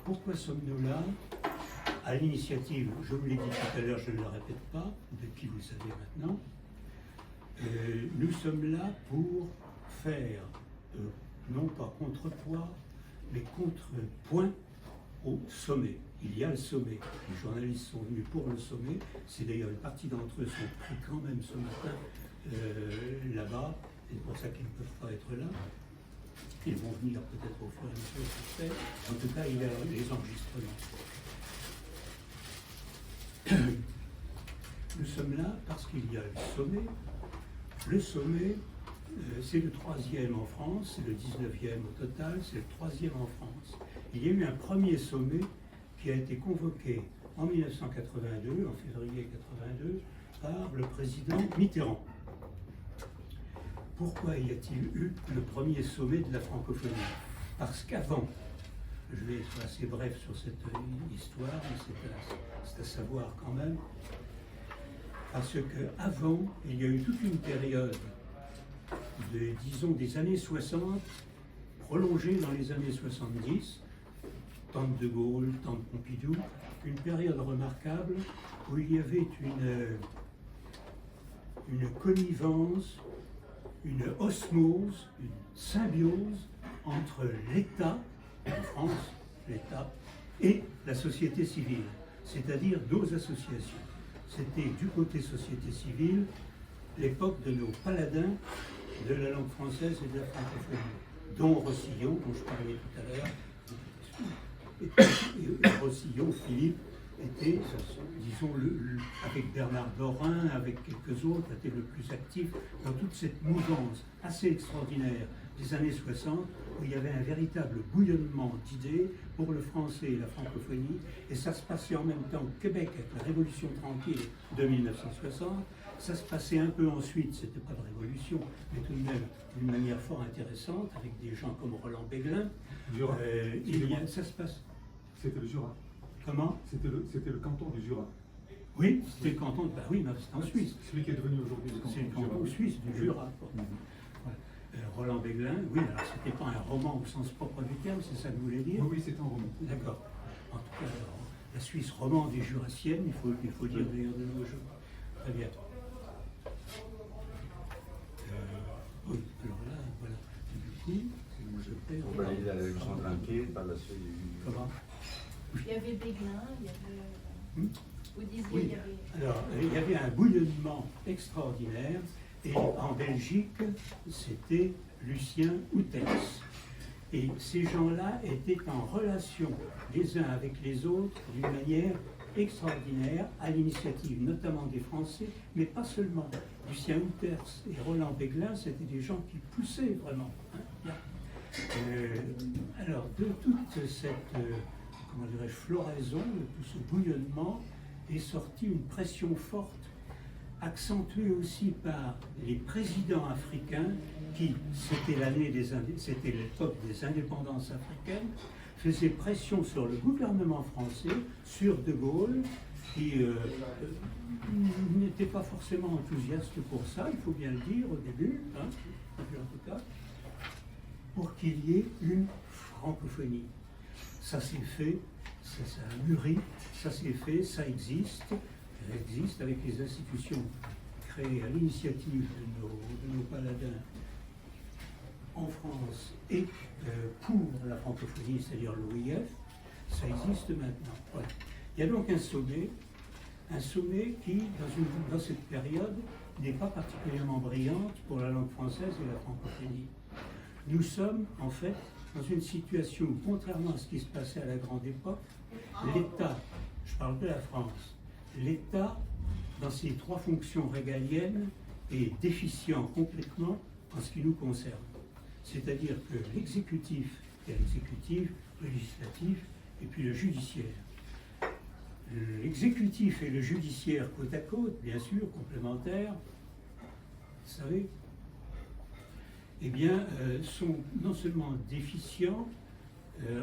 pourquoi sommes-nous là? À l'initiative, je vous l'ai dit tout à l'heure, je ne le répète pas, depuis vous le savez maintenant, nous sommes là pour faire, non pas contrepoids, mais contrepoint au sommet. Il y a le sommet. Les journalistes sont venus pour le sommet. C'est d'ailleurs une partie d'entre eux sont pris quand même ce matin là-bas. C'est pour ça qu'ils ne peuvent pas être là. Ils vont venir peut-être au fur et à mesure que c'est. En tout cas, il y a les enregistrements. Nous sommes là parce qu'il y a le sommet. Le sommet, c'est le 3e en France, c'est le 19e au total, c'est le 3e en France. Il y a eu un premier sommet qui a été convoqué en 1982, en février 82, par le président Mitterrand. Pourquoi y a-t-il eu le premier sommet de la francophonie? Parce qu'avant, je vais être assez bref sur cette histoire, mais c'est à savoir quand même, parce qu'avant, il y a eu toute une période disons, des années 60, prolongée dans les années 70, temps de Gaulle, temps de Pompidou, une période remarquable où il y avait une connivence, une osmose, une symbiose entre l'État, en France, l'État, et la société civile, c'est-à-dire nos associations. C'était du côté société civile l'époque de nos paladins de la langue française et de la francophonie, dont Rossillon, dont je parlais tout à l'heure, et Rossillon, Philippe, était, disons, avec Bernard Dorin, avec quelques autres, était le plus actif dans toute cette mouvance assez extraordinaire des années 60, où il y avait un véritable bouillonnement d'idées pour le français et la francophonie, et ça se passait en même temps au Québec avec la Révolution tranquille de 1960, ça se passait un peu ensuite, c'était pas de révolution, mais tout de même d'une manière fort intéressante, avec des gens comme Roland Béglin. Ça se passe. C'était le Jura. Comment? C'était le canton du Jura. Oui, c'était le canton, bah oui, mais c'était en Suisse. Celui qui est devenu aujourd'hui le canton du Jura. C'est le canton suisse du Jura. Roland Béglin, oui, alors c'était pas un roman au sens propre du terme, c'est ça que vous voulez dire? Oui, c'est un roman. D'accord. En tout cas, alors, la Suisse romande et jurassienne, il faut dire d'ailleurs de nos jours. Très bien. Oui, alors là, voilà. Du coup, je perds. On va aller à la révolution tranquille, par la suite. Comment? Il y avait Béglin, il y avait. Vous disiez, oui. Il y avait. Alors, il y avait un bouillonnement extraordinaire. Et en Belgique, c'était Lucien Houthers. Et ces gens-là étaient en relation les uns avec les autres d'une manière extraordinaire, à l'initiative notamment des Français, mais pas seulement. Lucien Houthers et Roland Béglin, c'était des gens qui poussaient vraiment. Alors, de toute cette comment dirais-je, floraison, de tout ce bouillonnement, est sortie une pression forte, accentuée aussi par les présidents africains qui, c'était l'époque des indépendances africaines, faisaient pression sur le gouvernement français, sur De Gaulle, qui n'était pas forcément enthousiaste pour ça, il faut bien le dire au début, en tout cas, pour qu'il y ait une francophonie. Ça s'est fait, ça a mûri, ça s'est fait, ça existe. Elle existe avec les institutions créées à l'initiative de nos paladins en France et pour la francophonie, c'est-à-dire l'OIF, ça existe maintenant. Voilà. Il y a donc un sommet qui, dans cette période, n'est pas particulièrement brillante pour la langue française et la francophonie. Nous sommes, en fait, dans une situation où, contrairement à ce qui se passait à la grande époque, l'État, je parle de la France, l'État, dans ses trois fonctions régaliennes, est déficient complètement en ce qui nous concerne. C'est-à-dire que l'exécutif, il y a l'exécutif, le législatif et puis le judiciaire. L'exécutif et le judiciaire côte à côte, bien sûr, complémentaires, vous savez, eh bien, sont non seulement déficients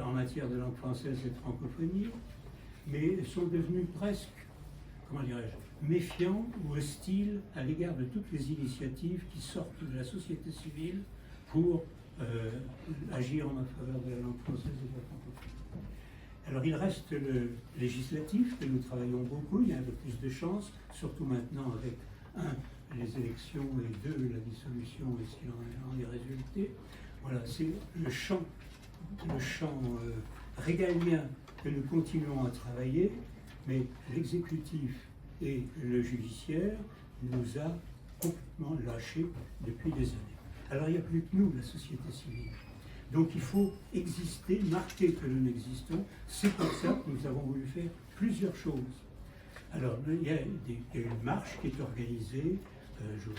en matière de langue française et de francophonie, mais sont devenus presque, comment dirais-je, méfiants ou hostiles à l'égard de toutes les initiatives qui sortent de la société civile pour agir en faveur de la langue française et de la francophonie. Alors il reste le législatif, que nous travaillons beaucoup, il y a un peu plus de chance, surtout maintenant avec, un, les élections, et deux, la dissolution et ce qui en est résulté. Voilà, c'est le champ régalien que nous continuons à travailler, mais l'exécutif et le judiciaire nous a complètement lâchés depuis des années. Alors il n'y a plus que nous, la société civile. Donc il faut exister, marquer que nous existons. C'est pour ça que nous avons voulu faire plusieurs choses. Alors il y a une marche qui est organisée.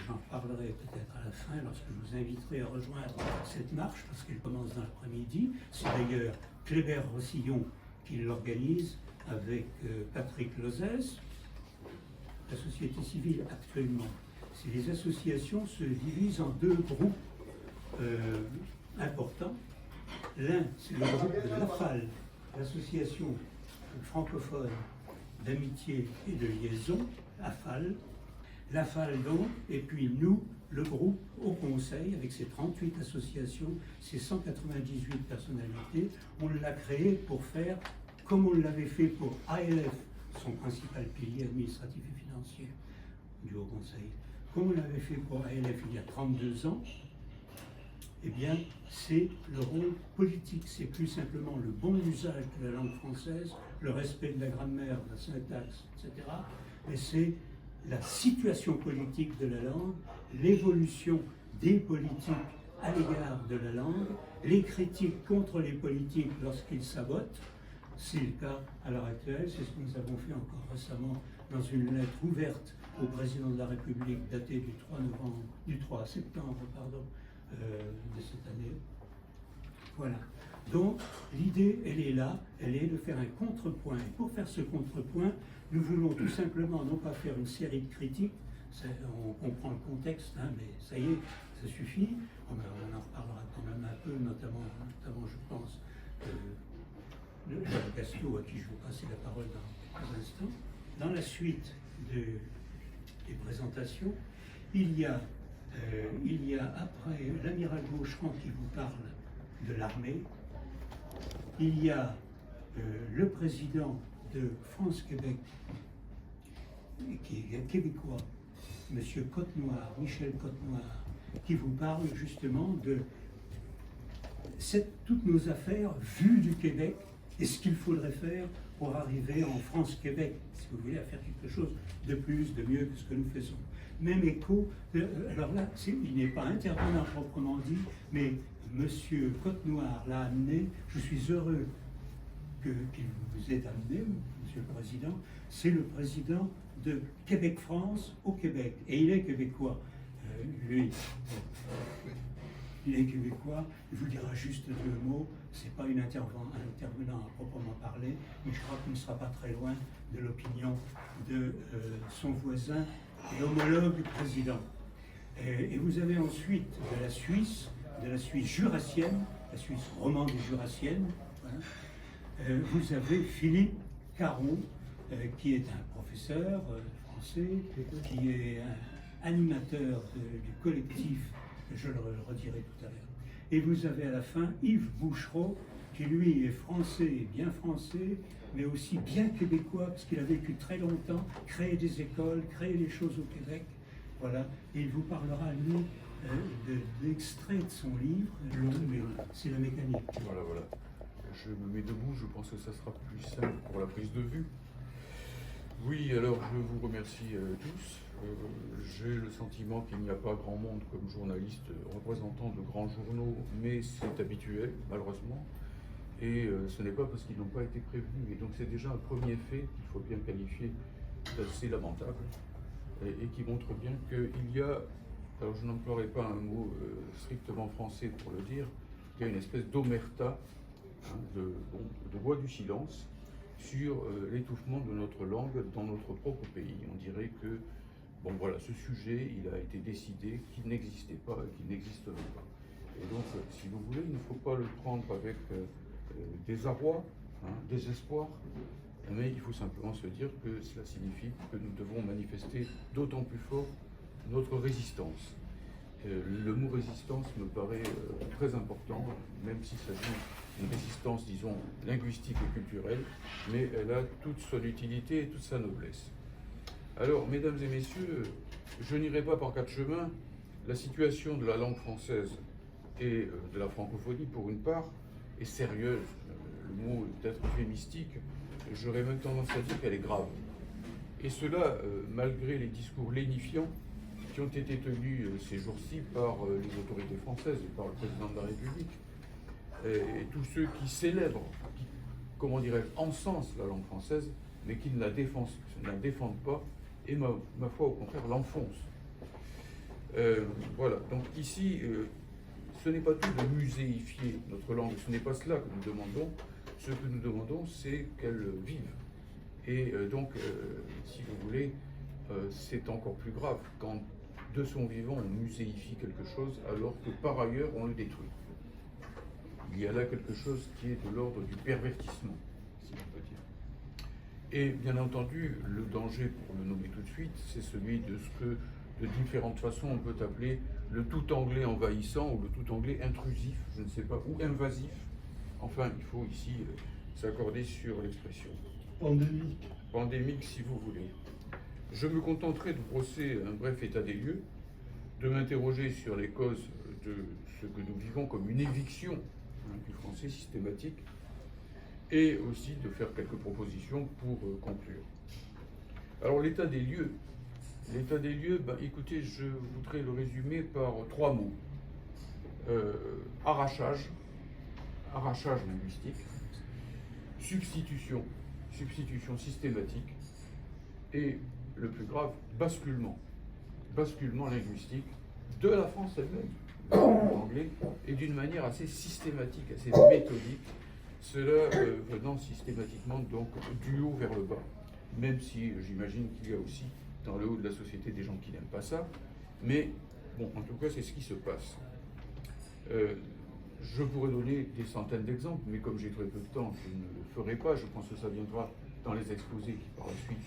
J'en parlerai peut-être à la fin lorsque je vous inviterai à rejoindre cette marche parce qu'elle commence dans l'après-midi. C'est d'ailleurs Kléber-Rossillon qui l'organise avec Patrick Lozès. La société civile actuellement, les associations se divisent en deux groupes importants. L'un, c'est le groupe de l'AFAL, l'association francophone d'amitié et de liaison, AFAL. L'AFAL donc, et puis nous, le groupe au Conseil, avec ses 38 associations, ses 198 personnalités, on l'a créé pour faire comme on l'avait fait pour ALF, son principal pilier administratif et financier du Haut Conseil. Comme on l'avait fait pour ALF il y a 32 ans, eh bien, c'est le rôle politique, c'est plus simplement le bon usage de la langue française, le respect de la grammaire, de la syntaxe, etc. Mais c'est la situation politique de la langue, l'évolution des politiques à l'égard de la langue, les critiques contre les politiques lorsqu'ils sabotent. C'est le cas à l'heure actuelle, c'est ce que nous avons fait encore récemment dans une lettre ouverte au président de la République datée du 3 septembre de cette année. Voilà. Donc l'idée, elle est là, elle est de faire un contrepoint. Et pour faire ce contrepoint, nous voulons tout simplement non pas faire une série de critiques, on comprend le contexte, hein, mais ça y est, ça suffit. On en reparlera quand même un peu, notamment je pense, Jacques Castot, à qui je vais passer la parole dans quelques instants. Dans la suite des présentations, il y a après l'amiral Gaucheran qui vous parle de l'armée, il y a le président de France-Québec, qui est québécois, M. Côte-Noir, Michel Côte-Noir, qui vous parle justement de toutes nos affaires vues du Québec et ce qu'il faudrait faire pour arriver en France-Québec, si vous voulez, à faire quelque chose de plus, de mieux que ce que nous faisons. Même écho, alors là, il n'est pas intervenant proprement dit, mais M. Côte-Noir l'a amené, je suis heureux qu'il vous ait amené, M. le Président, c'est le président de Québec-France au Québec, et il est québécois, lui. Il est québécois, il vous dira juste deux mots, c'est pas un intervenant à proprement parler, mais je crois qu'il ne sera pas très loin de l'opinion de son voisin et homologue président. Et vous avez ensuite de la Suisse jurassienne, la Suisse romande et jurassienne, voilà. Vous avez Philippe Caron, qui est un professeur français, qui est un animateur du collectif, je le redirai tout à l'heure. Et vous avez à la fin Yves Bouchereau, qui lui est français, bien français, mais aussi bien québécois, parce qu'il a vécu très longtemps, créé des écoles, créé des choses au Québec. Voilà. Et il vous parlera, lui, de l'extrait de son livre, long, mais c'est la mécanique. Voilà. Je me mets debout, je pense que ça sera plus simple pour la prise de vue. Oui, alors je vous remercie tous. J'ai le sentiment qu'il n'y a pas grand monde comme journaliste représentant de grands journaux, mais c'est habituel, malheureusement. Et ce n'est pas parce qu'ils n'ont pas été prévenus. Et donc c'est déjà un premier fait qu'il faut bien qualifier d'assez lamentable et qui montre bien qu'il y a, alors je n'emploierai pas un mot strictement français pour le dire, il y a une espèce d'omerta, hein, de voix du silence sur l'étouffement de notre langue dans notre propre pays. On dirait que, bon voilà, ce sujet, il a été décidé qu'il n'existait pas et qu'il n'existerait pas. Et donc, si vous voulez, il ne faut pas le prendre avec désarroi, désespoir, mais il faut simplement se dire que cela signifie que nous devons manifester d'autant plus fort notre résistance. Le mot résistance me paraît très important, même s'il s'agit d'une résistance, disons, linguistique et culturelle, mais elle a toute son utilité et toute sa noblesse. Alors, mesdames et messieurs, je n'irai pas par quatre chemins. La situation de la langue française et de la francophonie, pour une part, est sérieuse. Le mot est peut-être euphémistique. J'aurais même tendance à dire qu'elle est grave. Et cela, malgré les discours lénifiants qui ont été tenus ces jours-ci par les autorités françaises et par le président de la République, et tous ceux qui célèbrent, qui, comment dirais-je, encensent la langue française, mais qui ne la défendent pas, et ma foi, au contraire, l'enfoncent. Voilà, donc ici, ce n'est pas tout de muséifier notre langue, ce n'est pas cela que nous demandons. Ce que nous demandons, c'est qu'elle vive. Et donc, si vous voulez, c'est encore plus grave quand, de son vivant, on muséifie quelque chose alors que, par ailleurs, on le détruit. Il y a là quelque chose qui est de l'ordre du pervertissement, si on peut dire. Et bien entendu, le danger, pour le nommer tout de suite, c'est celui de ce que, de différentes façons, on peut appeler le tout anglais envahissant ou le tout anglais intrusif, je ne sais pas, ou invasif. Enfin, il faut ici s'accorder sur l'expression. Pandémique. Pandémique, si vous voulez. Je me contenterai de brosser un bref état des lieux, de m'interroger sur les causes de ce que nous vivons comme une éviction du français systématique, et aussi de faire quelques propositions pour conclure. Alors, l'état des lieux. L'état des lieux, ben, écoutez, je voudrais le résumer par trois mots. Arrachage linguistique, substitution systématique, et le plus grave, basculement linguistique de la France elle-même, en anglais, et d'une manière assez systématique, assez méthodique, cela venant systématiquement donc du haut vers le bas, même si j'imagine qu'il y a aussi dans le haut de la société des gens qui n'aiment pas ça, mais bon, en tout cas, c'est ce qui se passe. Je pourrais donner des centaines d'exemples, mais comme j'ai très peu de temps, je ne le ferai pas. Je pense que ça viendra dans les exposés qui par la suite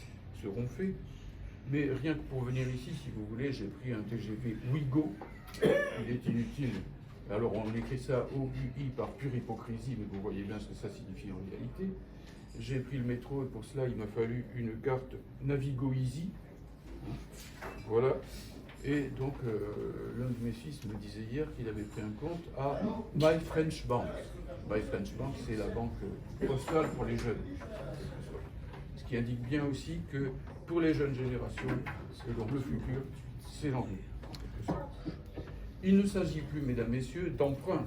seront faits. Mais rien que pour venir ici, si vous voulez, j'ai pris un TGV Ouigo. Il est inutile. Alors on écrit ça O-U-I par pure hypocrisie, mais vous voyez bien ce que ça signifie en réalité. J'ai pris le métro et pour cela il m'a fallu une carte Navigo Easy. Voilà. Et donc, l'un de mes fils me disait hier qu'il avait pris un compte à My French Bank. My French Bank, c'est la banque postale pour les jeunes. Ce qui indique bien aussi que pour les jeunes générations, donc le futur, c'est l'anglais, en quelque sorte. Il ne s'agit plus, mesdames, messieurs, d'emprunt.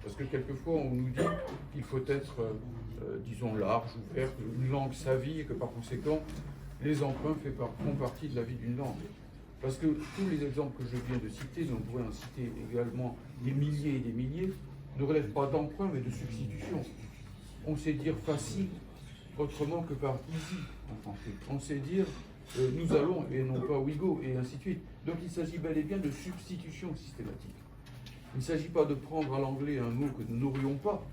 Parce que quelquefois, on nous dit qu'il faut être, disons, large, ouvert, une langue sa vie, et que par conséquent, les emprunts font partie de la vie d'une langue. Parce que tous les exemples que je viens de citer, mais on pourrait en citer également des milliers et des milliers, ne relèvent pas d'emprunt, mais de substitution. On sait dire facile autrement que par easy en français. On sait dire nous allons et non pas we go, et ainsi de suite. Donc il s'agit bel et bien de substitution systématique. Il ne s'agit pas de prendre à l'anglais un mot que nous n'aurions pas,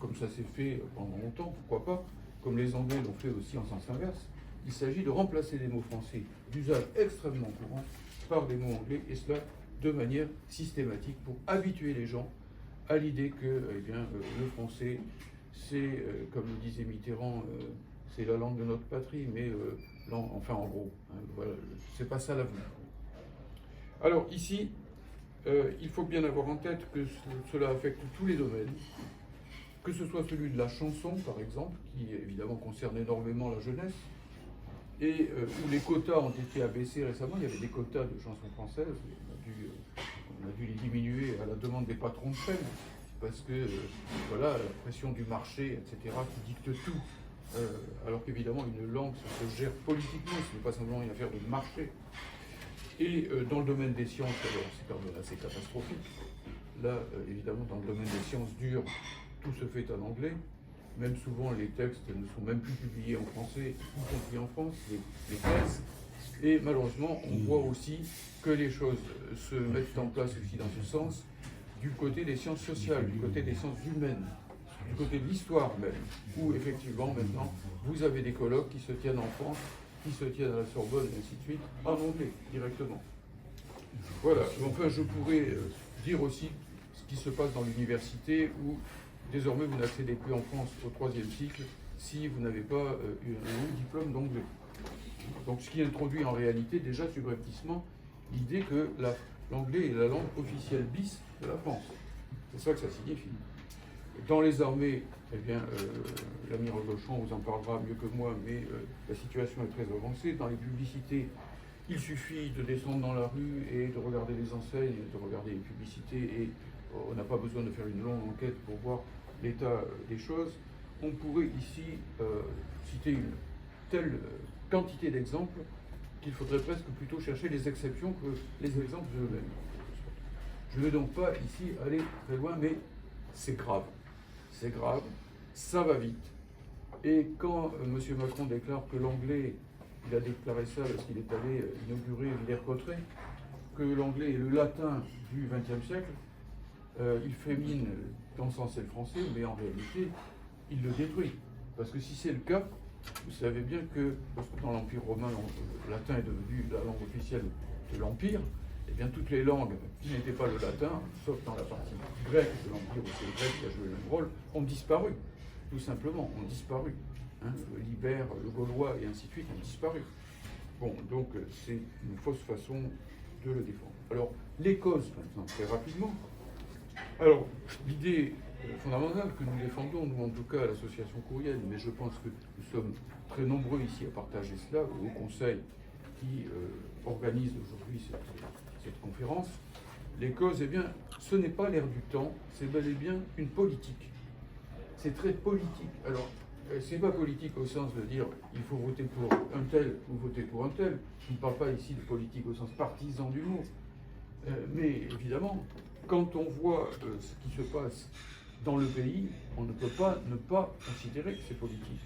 comme ça s'est fait pendant longtemps, pourquoi pas, comme les Anglais l'ont fait aussi en sens inverse. Il s'agit de remplacer des mots français d'usage extrêmement courant par des mots anglais, et cela de manière systématique pour habituer les gens à l'idée que le français, c'est, comme le disait Mitterrand, c'est la langue de notre patrie, mais enfin en gros, hein, voilà, c'est pas ça l'avenir. Alors ici, il faut bien avoir en tête que cela affecte tous les domaines, que ce soit celui de la chanson, par exemple, qui évidemment concerne énormément la jeunesse, et où les quotas ont été abaissés récemment. Il y avait des quotas de chansons françaises, on a dû les diminuer à la demande des patrons de chaîne, parce que voilà, la pression du marché, etc., qui dicte tout. Alors qu'évidemment, une langue, ça se gère politiquement, ce n'est pas simplement une affaire de marché. Et dans le domaine des sciences, alors c'est quand même assez catastrophique. Là, évidemment, dans le domaine des sciences dures, tout se fait en anglais. Même souvent, les textes ne sont même plus publiés en français, y compris en France, les thèses. Et malheureusement, on voit aussi que les choses se mettent en place aussi dans ce sens, du côté des sciences sociales, du côté des sciences humaines, du côté de l'histoire même, où effectivement, maintenant, vous avez des colloques qui se tiennent en France, qui se tiennent à la Sorbonne, et ainsi de suite, en anglais, directement. Voilà, enfin je pourrais dire aussi ce qui se passe dans l'université où désormais vous n'accédez plus en France au 3e cycle si vous n'avez pas eu un haut diplôme d'anglais. Donc ce qui introduit en réalité déjà subrepticement l'idée que l'anglais est la langue officielle bis de la France. C'est ça que ça signifie. Dans les armées, eh bien, l'amiral Gauchon vous en parlera mieux que moi, mais la situation est très avancée. Dans les publicités, il suffit de descendre dans la rue et de regarder les enseignes, de regarder les publicités, et on n'a pas besoin de faire une longue enquête pour voir l'état des choses. On pourrait ici citer une telle quantité d'exemples qu'il faudrait presque plutôt chercher les exceptions que les exemples eux-mêmes. Je ne vais donc pas ici aller très loin, mais c'est grave. C'est grave, ça va vite. Et quand M. Macron déclare que l'anglais, il a déclaré ça parce qu'il est allé inaugurer Villers-Cotterêts, que l'anglais est le latin du XXe siècle, il fémine dans le sens et le français, mais en réalité, il le détruit. Parce que si c'est le cas, vous savez bien que lorsque dans l'Empire romain, le latin est devenu la langue officielle de l'Empire, eh bien toutes les langues qui n'étaient pas le latin, sauf dans la partie grecque de l'Empire où c'est le grec qui a joué le même rôle, ont disparu. Tout simplement, ont disparu. Hein, le libère, le gaulois et ainsi de suite ont disparu. Bon, donc c'est une fausse façon de le défendre. Alors, les causes, maintenant, très rapidement. Alors, l'idée fondamentale que nous défendons, nous en tout cas à l'association Courriel, mais je pense que nous sommes très nombreux ici à partager cela, au Conseil qui organise aujourd'hui cette conférence, les causes, eh bien, ce n'est pas l'air du temps, c'est bel et bien une politique. C'est très politique. Alors, c'est pas politique au sens de dire il faut voter pour un tel ou voter pour un tel. Je ne parle pas ici de politique au sens partisan du mot. Mais évidemment, quand on voit ce qui se passe dans le pays, on ne peut pas ne pas considérer que c'est politique.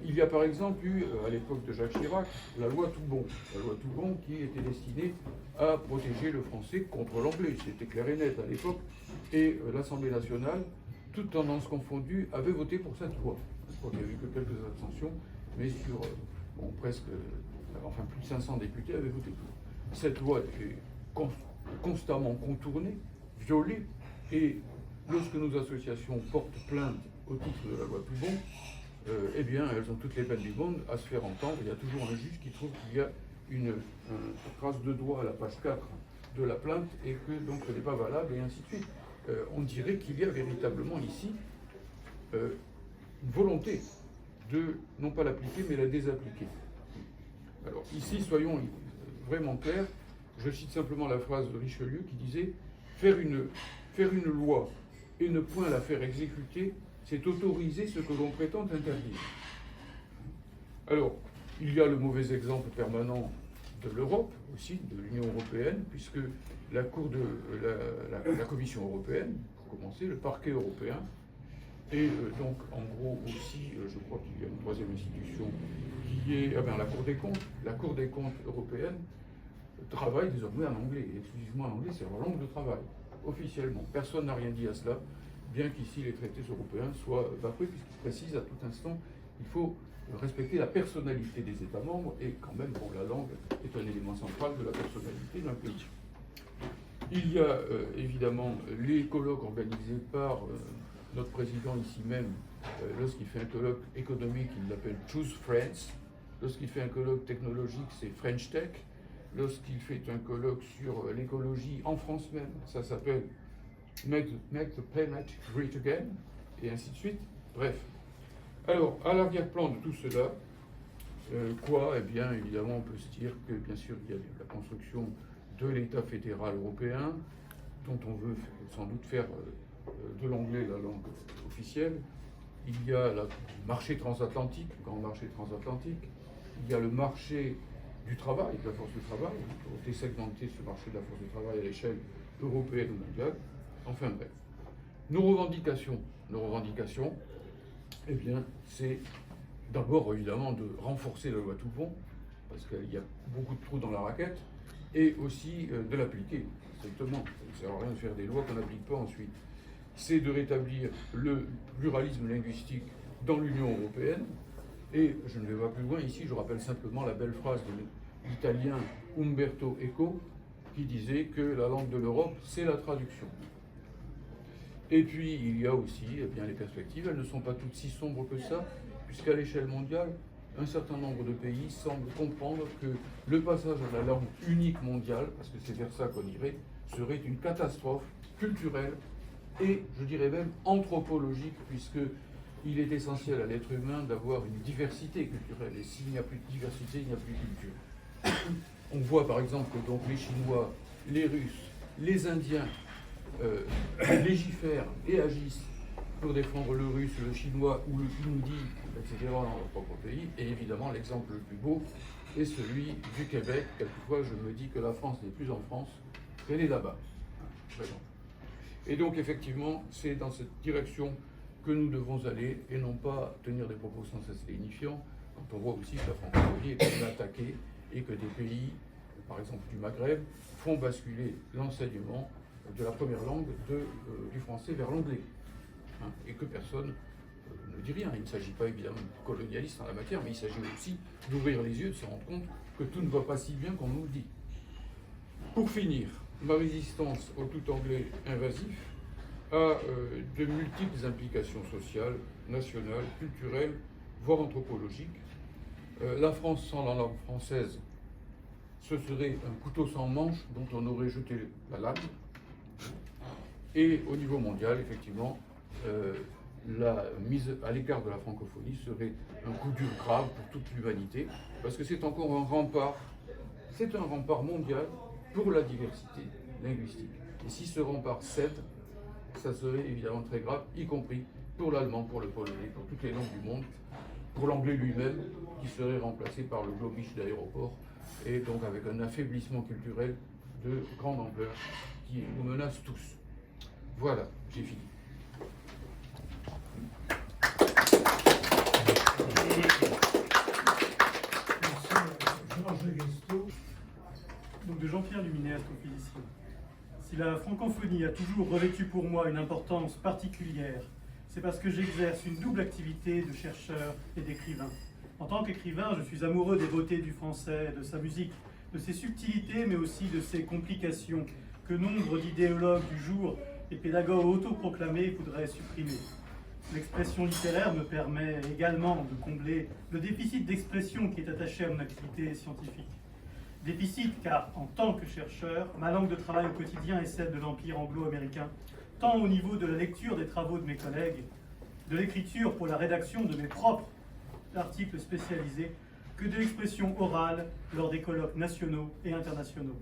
Il y a par exemple eu, à l'époque de Jacques Chirac, la loi Toubon. La loi Toubon qui était destinée à protéger le français contre l'anglais. C'était clair et net à l'époque. Et l'Assemblée nationale, toutes tendances confondues, avait voté pour cette loi. Je crois qu'il n'y a eu que quelques abstentions, mais sur presque, plus de 500 députés avaient voté pour. Cette loi est constamment contournée, violée, et lorsque nos associations portent plainte au titre de la loi Toubon, eh bien, elles ont toutes les peines du monde à se faire entendre. Il y a toujours un juge qui trouve qu'il y a une trace de doigt à la page 4 de la plainte et que donc ce n'est pas valable, et ainsi de suite. On dirait qu'il y a véritablement ici une volonté de, non pas l'appliquer, mais la désappliquer. Alors ici, soyons vraiment clairs, je cite simplement la phrase de Richelieu qui disait « Faire une loi et ne point la faire exécuter, c'est autoriser ce que l'on prétend interdire. » Alors, il y a le mauvais exemple permanent de l'Europe aussi, de l'Union européenne, puisque la Commission européenne, pour commencer, le parquet européen, et donc en gros aussi, je crois qu'il y a une troisième institution qui est la Cour des comptes. La Cour des comptes européenne travaille désormais en anglais, et exclusivement en anglais, c'est leur langue de travail, officiellement. Personne n'a rien dit à cela, bien qu'ici les traités européens soient bafoués, puisqu'ils précisent à tout instant qu'il faut respecter la personnalité des États membres, et quand même, la langue est un élément central de la personnalité d'un pays. Il y a évidemment les colloques organisés par notre président ici même, lorsqu'il fait un colloque économique, il l'appelle Choose France. Lorsqu'il fait un colloque technologique, c'est French Tech. Lorsqu'il fait un colloque sur l'écologie en France même, ça s'appelle Make the Planet Great Again, et ainsi de suite. Bref. Alors, à l'arrière-plan de tout cela, Eh bien, évidemment, on peut se dire que, bien sûr, il y a la construction de l'État fédéral européen, dont on veut sans doute faire de l'anglais la langue officielle. Il y a le marché transatlantique, le grand marché transatlantique. Il y a le marché du travail, de la force du travail. On essaie d'augmenter ce marché de la force du travail à l'échelle européenne ou mondiale. Enfin bref. Nos revendications, eh bien, c'est d'abord évidemment de renforcer la loi Toubon, parce qu'il y a beaucoup de trous dans la raquette, et aussi de l'appliquer, strictement. Ça ne sert à rien de faire des lois qu'on n'applique pas ensuite. C'est de rétablir le pluralisme linguistique dans l'Union européenne, et je ne vais pas plus loin ici, je rappelle simplement la belle phrase de l'italien Umberto Eco, qui disait que la langue de l'Europe, c'est la traduction. Et puis, il y a aussi les perspectives, elles ne sont pas toutes si sombres que ça, puisqu'à l'échelle mondiale, un certain nombre de pays semblent comprendre que le passage à la langue unique mondiale, parce que c'est vers ça qu'on irait, serait une catastrophe culturelle et, je dirais même, anthropologique, puisqu'il est essentiel à l'être humain d'avoir une diversité culturelle. Et s'il n'y a plus de diversité, il n'y a plus de culture. On voit par exemple que donc, les Chinois, les Russes, les Indiens légifèrent et agissent pour défendre le russe, le chinois ou le hindi, etc. dans leur propre pays. Et évidemment, l'exemple le plus beau est celui du Québec. Quelquefois, je me dis que la France n'est plus en France, qu'elle est là-bas. Vraiment. Et donc, effectivement, c'est dans cette direction que nous devons aller et non pas tenir des propos sans cesse lénifiants quand on voit aussi que la francophonie est quand même attaquée et que des pays, par exemple du Maghreb, font basculer l'enseignement de la première langue du français vers l'anglais. Et que personne ne dit rien. Il ne s'agit pas évidemment de colonialisme en la matière, mais il s'agit aussi d'ouvrir les yeux, de se rendre compte que tout ne va pas si bien qu'on nous le dit. Pour finir, ma résistance au tout anglais invasif a de multiples implications sociales, nationales, culturelles, voire anthropologiques. La France sans la langue française, ce serait un couteau sans manche dont on aurait jeté la lame. Et au niveau mondial, effectivement, la mise à l'écart de la francophonie serait un coup dur grave pour toute l'humanité, parce que c'est encore un rempart mondial pour la diversité linguistique. Et si ce rempart cède, ça serait évidemment très grave, y compris pour l'allemand, pour le polonais, pour toutes les langues du monde, pour l'anglais lui-même, qui serait remplacé par le globish d'aéroport, et donc avec un affaiblissement culturel de grande ampleur qui nous menace tous. Voilà, j'ai fini. Donc de Jean-Pierre Luminet, astrophysicien. Si la francophonie a toujours revêtu pour moi une importance particulière, c'est parce que j'exerce une double activité de chercheur et d'écrivain. En tant qu'écrivain, je suis amoureux des beautés du français, de sa musique, de ses subtilités, mais aussi de ses complications que nombre d'idéologues du jour et pédagogues autoproclamés voudraient supprimer. L'expression littéraire me permet également de combler le déficit d'expression qui est attaché à mon activité scientifique. Déficit car, en tant que chercheur, ma langue de travail au quotidien est celle de l'Empire anglo-américain, tant au niveau de la lecture des travaux de mes collègues, de l'écriture pour la rédaction de mes propres articles spécialisés, que de l'expression orale lors des colloques nationaux et internationaux.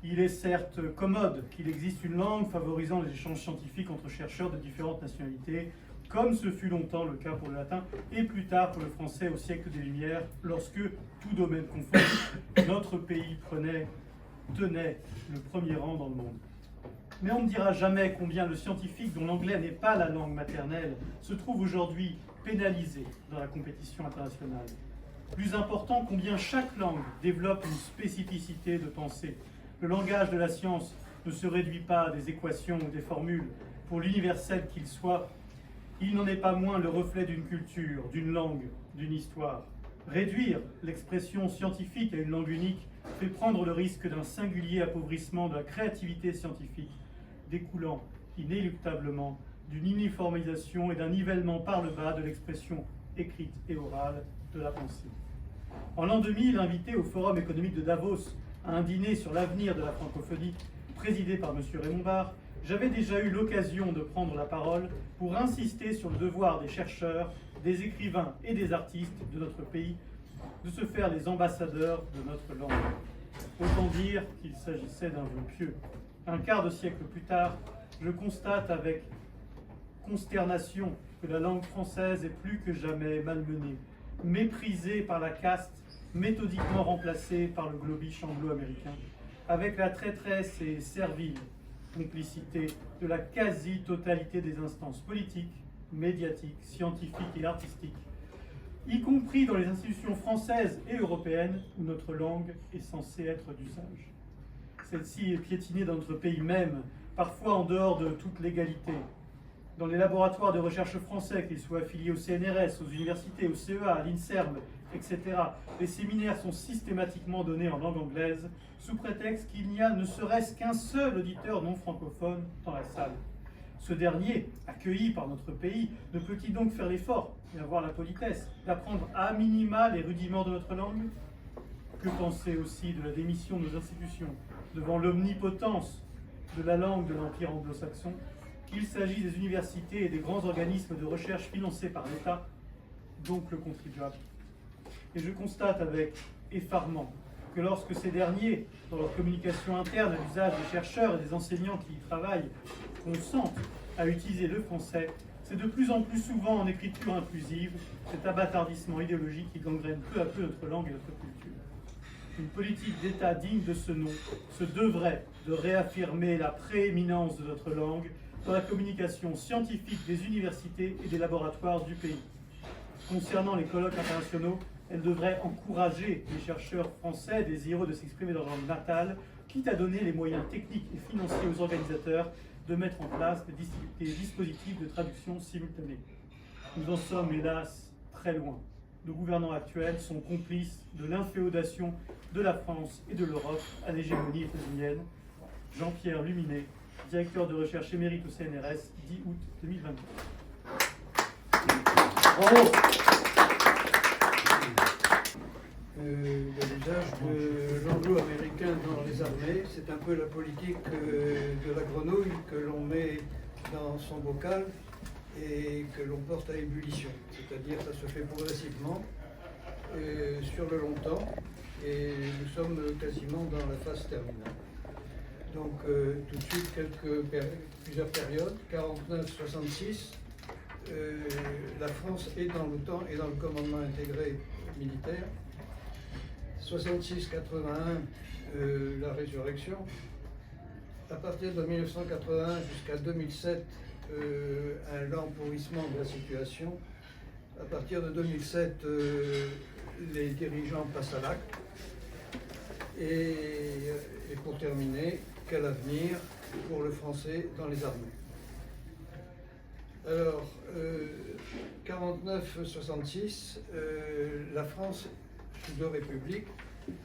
Il est certes commode qu'il existe une langue favorisant les échanges scientifiques entre chercheurs de différentes nationalités, comme ce fut longtemps le cas pour le latin et plus tard pour le français au siècle des Lumières, lorsque, tout domaine confondu, notre pays tenait le premier rang dans le monde. Mais on ne dira jamais combien le scientifique dont l'anglais n'est pas la langue maternelle se trouve aujourd'hui pénalisé dans la compétition internationale. Plus important, combien chaque langue développe une spécificité de pensée. Le langage de la science ne se réduit pas à des équations ou des formules. Pour l'universel qu'il soit, il n'en est pas moins le reflet d'une culture, d'une langue, d'une histoire. Réduire l'expression scientifique à une langue unique fait prendre le risque d'un singulier appauvrissement de la créativité scientifique, découlant inéluctablement d'une uniformisation et d'un nivellement par le bas de l'expression écrite et orale de la pensée. En l'an 2000, invité au Forum économique de Davos à un dîner sur l'avenir de la francophonie, présidé par M. Raymond Barre, j'avais déjà eu l'occasion de prendre la parole pour insister sur le devoir des chercheurs, des écrivains et des artistes de notre pays de se faire les ambassadeurs de notre langue. Autant dire qu'il s'agissait d'un vœu pieux. Un quart de siècle plus tard, je constate avec consternation que la langue française est plus que jamais malmenée, méprisée par la caste, méthodiquement remplacée par le globish anglo-américain, avec la traîtresse et servile complicité de la quasi-totalité des instances politiques, médiatiques, scientifiques et artistiques, y compris dans les institutions françaises et européennes où notre langue est censée être d'usage. Celle-ci est piétinée dans notre pays même, parfois en dehors de toute légalité. Dans les laboratoires de recherche français, qu'ils soient affiliés au CNRS, aux universités, au CEA, à l'INSERM, etc., les séminaires sont systématiquement donnés en langue anglaise, sous prétexte qu'il n'y a ne serait-ce qu'un seul auditeur non francophone dans la salle. Ce dernier, accueilli par notre pays, ne peut-il donc faire l'effort et avoir la politesse d'apprendre à minima les rudiments de notre langue? Que penser aussi de la démission de nos institutions devant l'omnipotence de la langue de l'Empire anglo-saxon, qu'il s'agisse des universités et des grands organismes de recherche financés par l'État, donc le contribuable? Et je constate avec effarement que lorsque ces derniers, dans leur communication interne à l'usage des chercheurs et des enseignants qui y travaillent, consentent à utiliser le français, c'est de plus en plus souvent en écriture inclusive, cet abattardissement idéologique qui gangrène peu à peu notre langue et notre culture. Une politique d'État digne de ce nom se devrait de réaffirmer la prééminence de notre langue dans la communication scientifique des universités et des laboratoires du pays. Concernant les colloques internationaux, elle devrait encourager les chercheurs français désireux de s'exprimer dans leur langue natale, quitte à donner les moyens techniques et financiers aux organisateurs de mettre en place des dispositifs de traduction simultanée. Nous en sommes, hélas, très loin. Nos gouvernants actuels sont complices de l'inféodation de la France et de l'Europe à l'hégémonie états-unienne. Jean-Pierre Luminet, directeur de recherche émérite au CNRS, 10 août 2022. Bravo. L'usage de l'anglo-américain dans les armées, c'est un peu la politique de la grenouille que l'on met dans son bocal et que l'on porte à ébullition. C'est-à-dire que ça se fait progressivement, sur le long temps, et nous sommes quasiment dans la phase terminale. Donc tout de suite, plusieurs périodes, 49-66, la France est dans l'OTAN et dans le commandement intégré militaire. 66-81, la résurrection. À partir de 1981 jusqu'à 2007, un lent pourrissement de la situation. À partir de 2007, les dirigeants passent à l'acte. Et pour terminer, quel avenir pour le français dans les armées? Alors, 49-66, la France, sous deux républiques,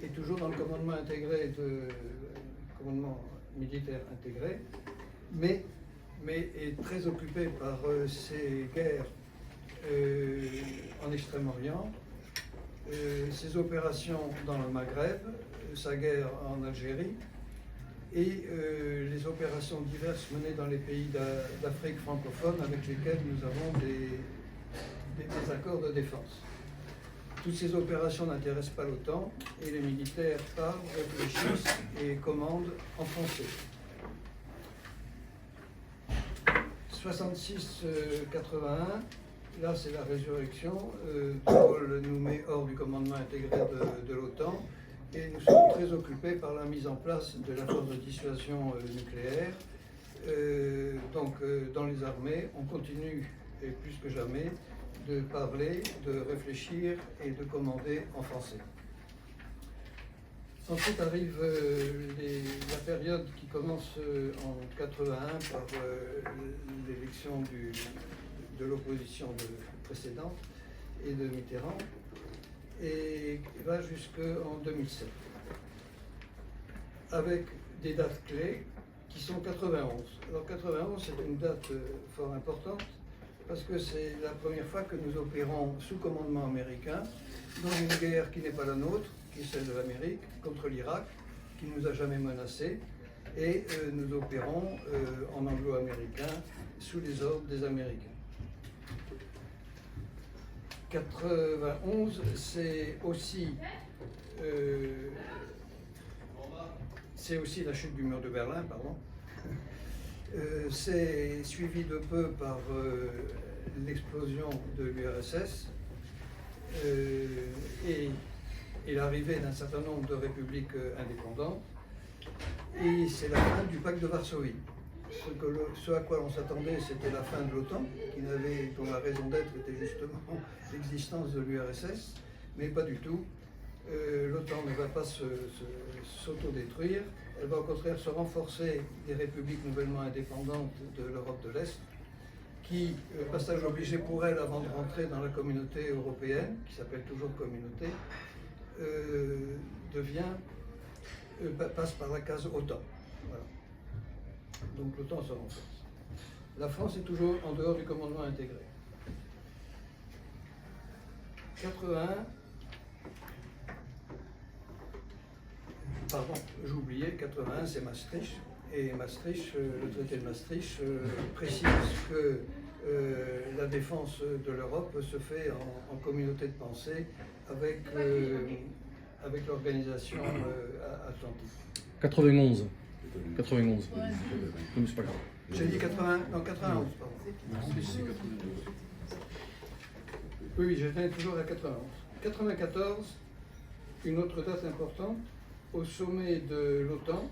est toujours dans le commandement intégré commandement militaire intégré, mais est très occupée par ces guerres en Extrême-Orient, ses opérations dans le Maghreb, sa guerre en Algérie et les opérations diverses menées dans les pays d'Afrique francophone avec lesquels nous avons des accords de défense. Toutes ces opérations n'intéressent pas l'OTAN et les militaires parlent, réfléchissent et commandent en français. 66-81, là c'est la résurrection. De Gaulle nous met hors du commandement intégré de l'OTAN et nous sommes très occupés par la mise en place de la force de dissuasion nucléaire. Donc dans les armées, on continue, et plus que jamais, de parler, de réfléchir et de commander en français. Ensuite arrive la période qui commence en 81 par l'élection de l'opposition précédente et de Mitterrand et va jusqu'en 2007 avec des dates clés qui sont 91. Alors 91 c'est une date fort importante parce que c'est la première fois que nous opérons sous commandement américain dans une guerre qui n'est pas la nôtre, qui est celle de l'Amérique, contre l'Irak, qui ne nous a jamais menacés, et nous opérons en anglo-américain sous les ordres des Américains. 91, c'est aussi la chute du mur de Berlin, pardon. C'est suivi de peu par l'explosion de l'URSS et l'arrivée d'un certain nombre de républiques indépendantes. Et c'est la fin du pacte de Varsovie. Ce à quoi l'on s'attendait, c'était la fin de l'OTAN, dont la raison d'être était justement l'existence de l'URSS, mais pas du tout. L'OTAN ne va pas s'autodétruire, elle va au contraire se renforcer des républiques nouvellement indépendantes de l'Europe de l'Est, qui, passage obligé pour elle avant de rentrer dans la communauté européenne, qui s'appelle toujours communauté, passe par la case OTAN. Voilà. Donc l'OTAN se renforce. La France est toujours en dehors du commandement intégré. 81. Pardon, j'ai oublié, 81 c'est Maastricht. Et Maastricht, le traité de Maastricht précise que la défense de l'Europe se fait en communauté de pensée avec l'organisation atlantique. 91. 91. Ouais. Non, mais c'est pas grave. J'ai dit 80, non 91, pardon. Oui, j'étais toujours à 91. 94, une autre date importante, au sommet de l'OTAN,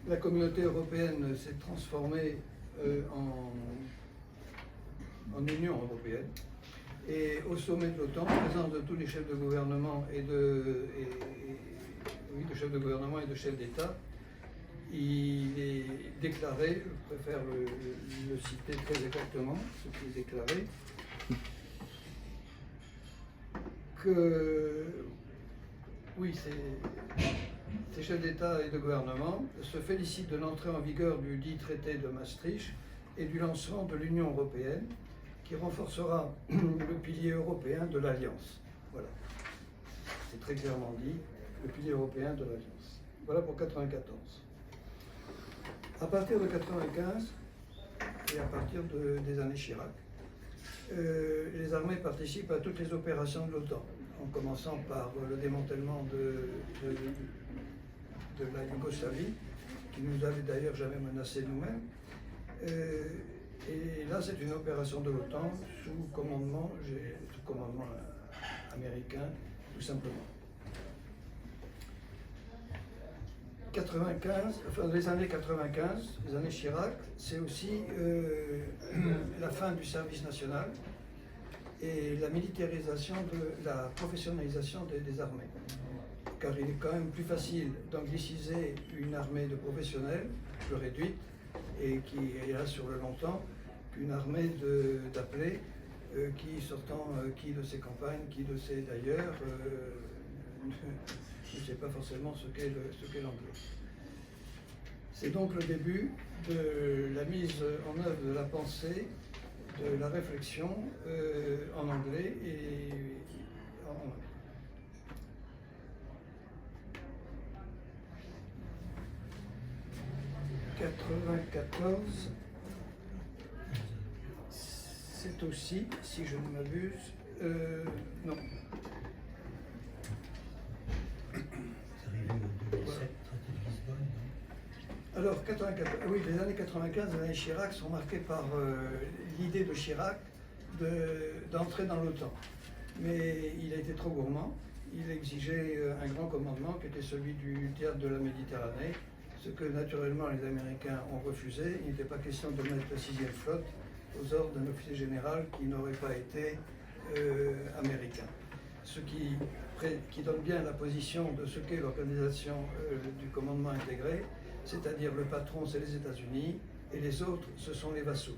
la communauté européenne s'est transformée en Union européenne. Et au sommet de l'OTAN, en présence de tous les chefs de gouvernement et de chefs de gouvernement et de chefs d'État, il est déclaré, je préfère le citer très exactement, ce qui est déclaré, que oui, ces chefs d'État et de gouvernement se félicitent de l'entrée en vigueur du dit traité de Maastricht et du lancement de l'Union européenne qui renforcera le pilier européen de l'Alliance. Voilà. C'est très clairement dit, le pilier européen de l'Alliance. Voilà pour 94. À partir de 95 et à partir des années Chirac, les armées participent à toutes les opérations de l'OTAN, en commençant par le démantèlement de la Yougoslavie, qui nous avait d'ailleurs jamais menacé nous-mêmes. Et là, c'est une opération de l'OTAN sous commandement américain, tout simplement. 95, enfin les années 95, les années Chirac, c'est aussi la fin du service national et la militarisation, la professionnalisation des armées. Car il est quand même plus facile d'angliciser une armée de professionnels, plus réduite, et qui est là sur le longtemps, qu'une armée d'appelés qui sortant qui de ses campagnes, qui de ses d'ailleurs, ne sait pas forcément ce qu'est l'anglais. C'est donc le début de la mise en œuvre de la pensée, de la réflexion en anglais et en anglais. « 94, c'est aussi, si je ne m'abuse, non. C'est arrivé en 2007, traité de Lisbonne, non? Alors, 94, oui, les années 95, les années Chirac sont marquées par l'idée de Chirac d'entrer dans l'OTAN. Mais il a été trop gourmand. Il exigeait un grand commandement qui était celui du théâtre de la Méditerranée, ce que naturellement les Américains ont refusé. Il n'était pas question de mettre la 6e flotte aux ordres d'un officier général qui n'aurait pas été américain. Ce qui donne bien la position de ce qu'est l'organisation du commandement intégré, c'est-à-dire le patron c'est les États-Unis et les autres ce sont les vassaux,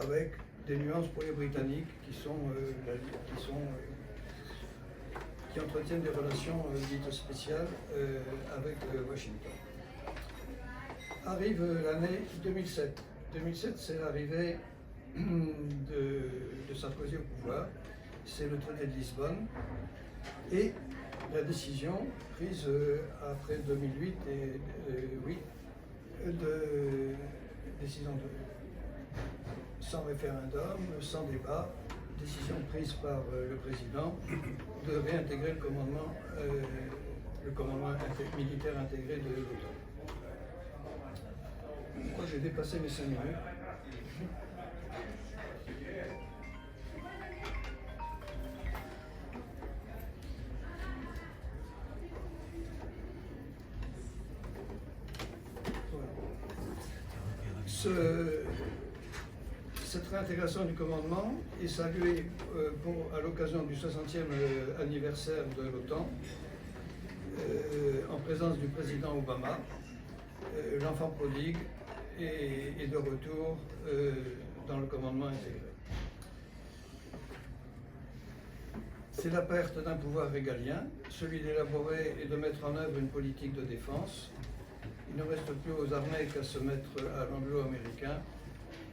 avec des nuances pour les Britanniques qui entretiennent des relations dites spéciales avec Washington. Arrive l'année 2007. 2007, c'est l'arrivée de Sarkozy au pouvoir, c'est le traité de Lisbonne et la décision prise après 2008 décision sans référendum, sans débat, décision prise par le président de réintégrer le commandement militaire intégré de l'OTAN. Je crois que j'ai dépassé mes 5 minutes. Cette réintégration du commandement est saluée à l'occasion du 60e anniversaire de l'OTAN, en présence du président Obama, l'enfant prodigue et de retour dans le commandement intégré. C'est la perte d'un pouvoir régalien, celui d'élaborer et de mettre en œuvre une politique de défense. Il ne reste plus aux armées qu'à se mettre à l'anglo-américain,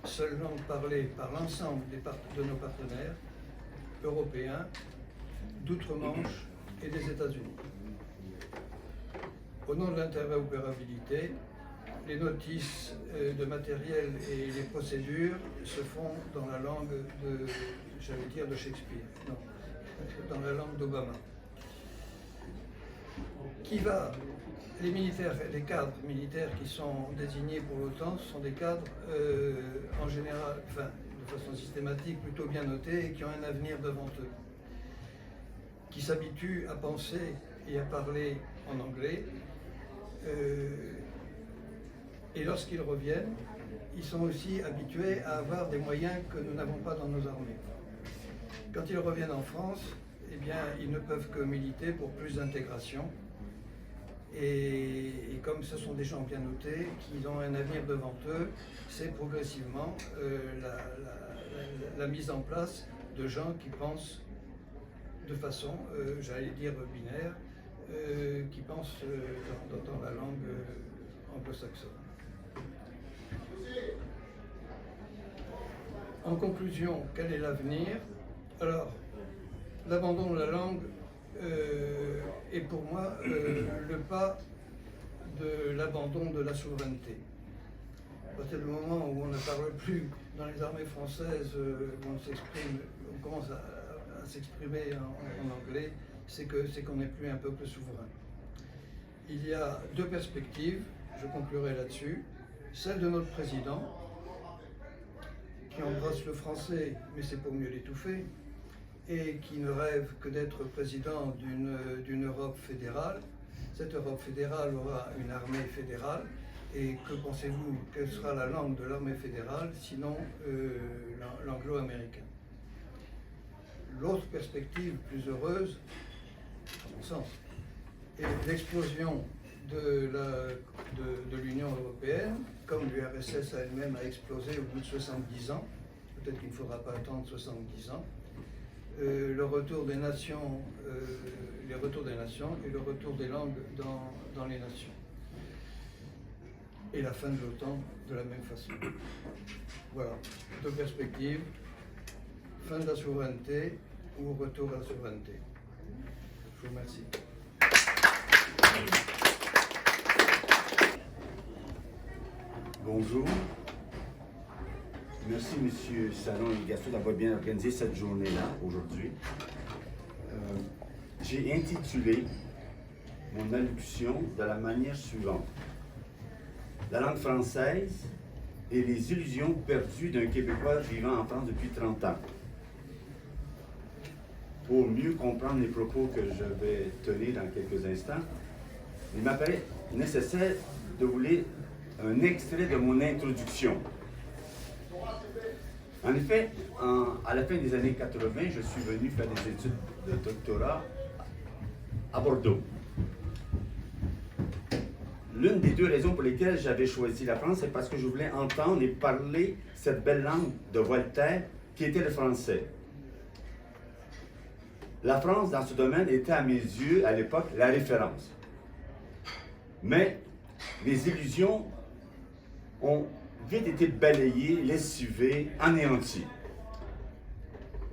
seule langue parlée par l'ensemble de nos partenaires européens, d'outre-Manche et des États-Unis. Au nom de l'interopérabilité, les notices de matériel et les procédures se font dans la langue de Shakespeare, non, dans la langue d'Obama. Les militaires, les cadres militaires qui sont désignés pour l'OTAN sont des cadres en général, de façon systématique, plutôt bien notés et qui ont un avenir devant eux, qui s'habituent à penser et à parler en anglais. Et lorsqu'ils reviennent, ils sont aussi habitués à avoir des moyens que nous n'avons pas dans nos armées. Quand ils reviennent en France, eh bien, ils ne peuvent que militer pour plus d'intégration. Et comme ce sont des gens bien notés, qui ont un avenir devant eux, c'est progressivement la mise en place de gens qui pensent de façon, j'allais dire, binaire, qui pensent dans la langue anglo-saxonne. En conclusion, quel est l'avenir? Alors, l'abandon de la langue est pour moi le pas de l'abandon de la souveraineté. À partir du moment où on ne parle plus dans les armées françaises, où on commence à s'exprimer en anglais, c'est qu'on n'est plus un peuple souverain. Il y a deux perspectives, je conclurai là-dessus. Celle de notre président, qui embrasse le français, mais c'est pour mieux l'étouffer, et qui ne rêve que d'être président d'une Europe fédérale. Cette Europe fédérale aura une armée fédérale, et que pensez-vous, quelle sera la langue de l'armée fédérale, sinon l'anglo-américain? L'autre perspective plus heureuse, à mon sens, est l'explosion de l'Union européenne, comme l'URSS elle-même a explosé au bout de 70 ans, peut-être qu'il ne faudra pas attendre 70 ans, le retour des nations, les retours des nations et le retour des langues dans les nations. Et la fin de l'OTAN de la même façon. Voilà, deux perspectives, fin de la souveraineté ou retour à la souveraineté. Je vous remercie. Bonjour. Merci, M. Salon et Gaston, d'avoir bien organisé cette journée-là aujourd'hui. J'ai intitulé mon allocution de la manière suivante. La langue française et les illusions perdues d'un Québécois vivant en France depuis 30 ans. Pour mieux comprendre les propos que je vais tenir dans quelques instants, il m'apparaît nécessaire de vous lire un extrait de mon introduction. En effet, à la fin des années 80, je suis venu faire des études de doctorat à Bordeaux. L'une des deux raisons pour lesquelles j'avais choisi la France, c'est parce que je voulais entendre et parler cette belle langue de Voltaire qui était le français. La France, dans ce domaine, était à mes yeux, à l'époque, la référence. Mais les illusions ont vite été balayées, lessivées, anéanties.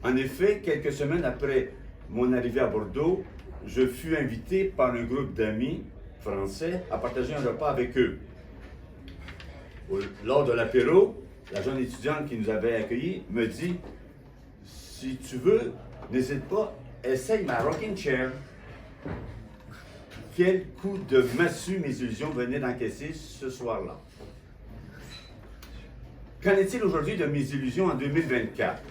En effet, quelques semaines après mon arrivée à Bordeaux, je fus invité par un groupe d'amis français à partager un repas avec eux. Lors de l'apéro, la jeune étudiante qui nous avait accueillis me dit « Si tu veux, n'hésite pas, essaye ma rocking chair. » Quel coup de massue mes illusions venaient d'encaisser ce soir-là. Qu'en est-il aujourd'hui de mes illusions en 2024?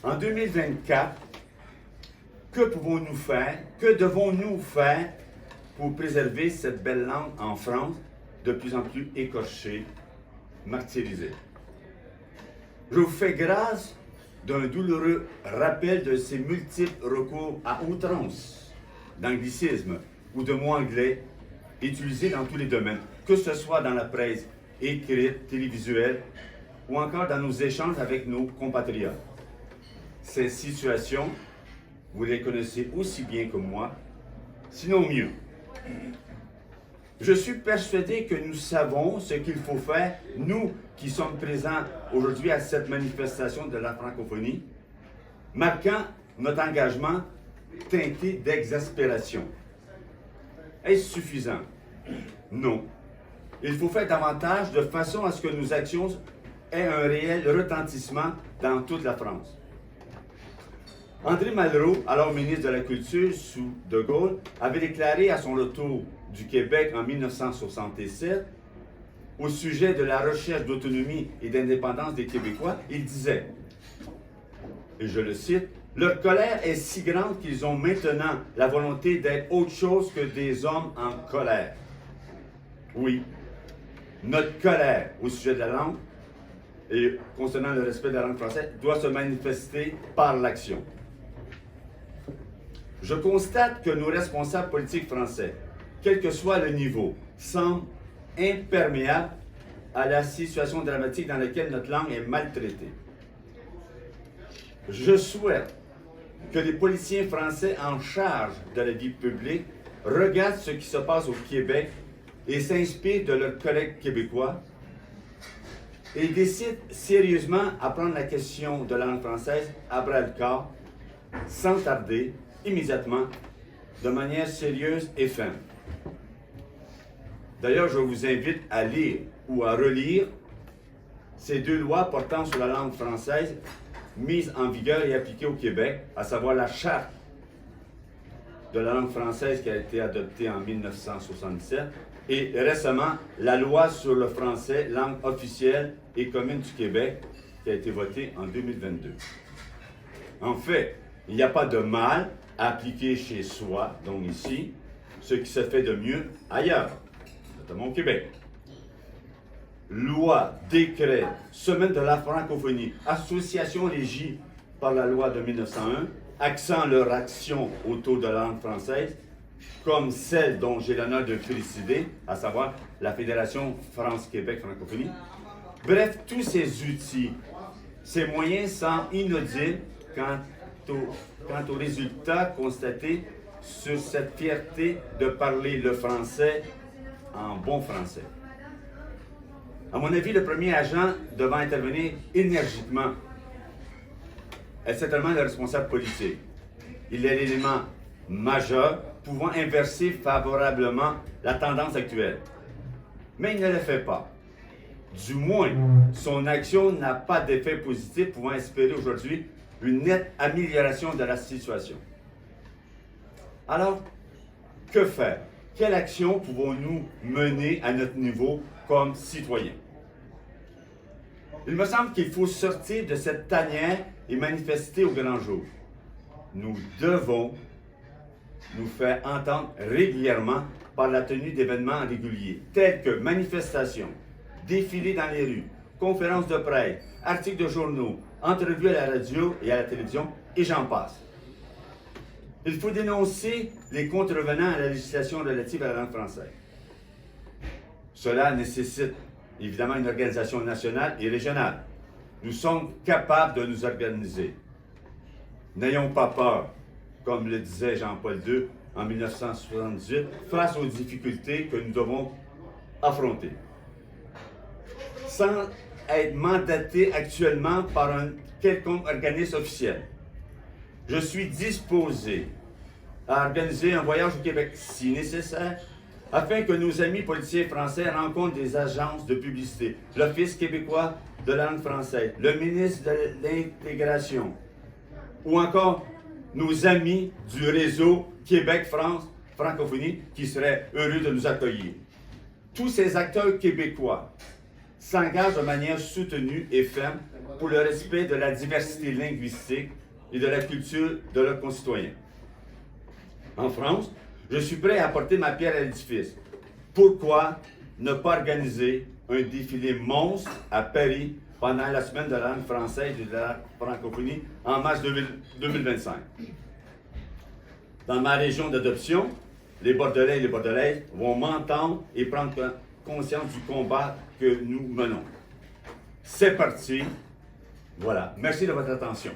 En 2024, que pouvons-nous faire, que devons-nous faire pour préserver cette belle langue en France, de plus en plus écorchée, martyrisée? Je vous fais grâce d'un douloureux rappel de ces multiples recours à outrance d'anglicisme ou de mots anglais utilisés dans tous les domaines, que ce soit dans la presse écrites, télévisuelles, ou encore dans nos échanges avec nos compatriotes. Ces situations, vous les connaissez aussi bien que moi, sinon mieux. Je suis persuadé que nous savons ce qu'il faut faire, nous qui sommes présents aujourd'hui à cette manifestation de la francophonie, marquant notre engagement teinté d'exaspération. Est-ce suffisant? Non. Il faut faire davantage de façon à ce que nos actions aient un réel retentissement dans toute la France. André Malraux, alors ministre de la Culture sous De Gaulle, avait déclaré à son retour du Québec en 1967, au sujet de la recherche d'autonomie et d'indépendance des Québécois, il disait, et je le cite, « Leur colère est si grande qu'ils ont maintenant la volonté d'être autre chose que des hommes en colère. » Oui, notre colère au sujet de la langue et concernant le respect de la langue française doit se manifester par l'action. Je constate que nos responsables politiques français, quel que soit le niveau, semblent imperméables à la situation dramatique dans laquelle notre langue est maltraitée. Je souhaite que les politiciens français en charge de la vie publique regardent ce qui se passe au Québec et s'inspirent de leurs collègues québécois et décident sérieusement à prendre la question de la langue française à bras-le-corps, sans tarder, immédiatement, de manière sérieuse et ferme. D'ailleurs, je vous invite à lire ou à relire ces deux lois portant sur la langue française mises en vigueur et appliquées au Québec, à savoir la Charte de la langue française qui a été adoptée en 1977 et récemment la Loi sur le français, langue officielle et commune du Québec, qui a été votée en 2022. En fait, il n'y a pas de mal à appliquer chez soi, donc ici, ce qui se fait de mieux ailleurs, notamment au Québec. Loi, décret, semaine de la francophonie, association régie par la loi de 1901, axant leur action autour de la langue française, comme celle dont j'ai l'honneur de féliciter, à savoir la Fédération France-Québec francophonie. Bref, tous ces outils, ces moyens semblent inaudibles quant aux résultats constatés sur cette fierté de parler le français en bon français. À mon avis, le premier agent devant intervenir énergiquement est certainement le responsable politique. Il est l'élément majeur pouvant inverser favorablement la tendance actuelle. Mais il ne le fait pas. Du moins, son action n'a pas d'effet positif pouvant espérer aujourd'hui une nette amélioration de la situation. Alors, que faire? Quelle action pouvons-nous mener à notre niveau comme citoyens? Il me semble qu'il faut sortir de cette tanière et manifester au grand jour. Nous devons nous faire entendre régulièrement par la tenue d'événements réguliers, tels que manifestations, défilés dans les rues, conférences de presse, articles de journaux, entrevues à la radio et à la télévision, et j'en passe. Il faut dénoncer les contrevenants à la législation relative à la langue française. Cela nécessite évidemment une organisation nationale et régionale. Nous sommes capables de nous organiser. N'ayons pas peur, comme le disait Jean-Paul II en 1978, face aux difficultés que nous devons affronter. Sans être mandaté actuellement par un quelconque organisme officiel, je suis disposé à organiser un voyage au Québec si nécessaire, afin que nos amis politiciens français rencontrent des agences de publicité, l'Office québécois de la langue française, le ministre de l'Intégration, ou encore nos amis du réseau Québec-France francophonie qui seraient heureux de nous accueillir. Tous ces acteurs québécois s'engagent de manière soutenue et ferme pour le respect de la diversité linguistique et de la culture de leurs concitoyens. En France, je suis prêt à apporter ma pierre à l'édifice. Pourquoi ne pas organiser un défilé monstre à Paris pendant la semaine de la langue française et de la francophonie en mars 2025? Dans ma région d'adoption, les Bordelais et les Bordelaises vont m'entendre et prendre conscience du combat que nous menons. C'est parti. Voilà. Merci de votre attention.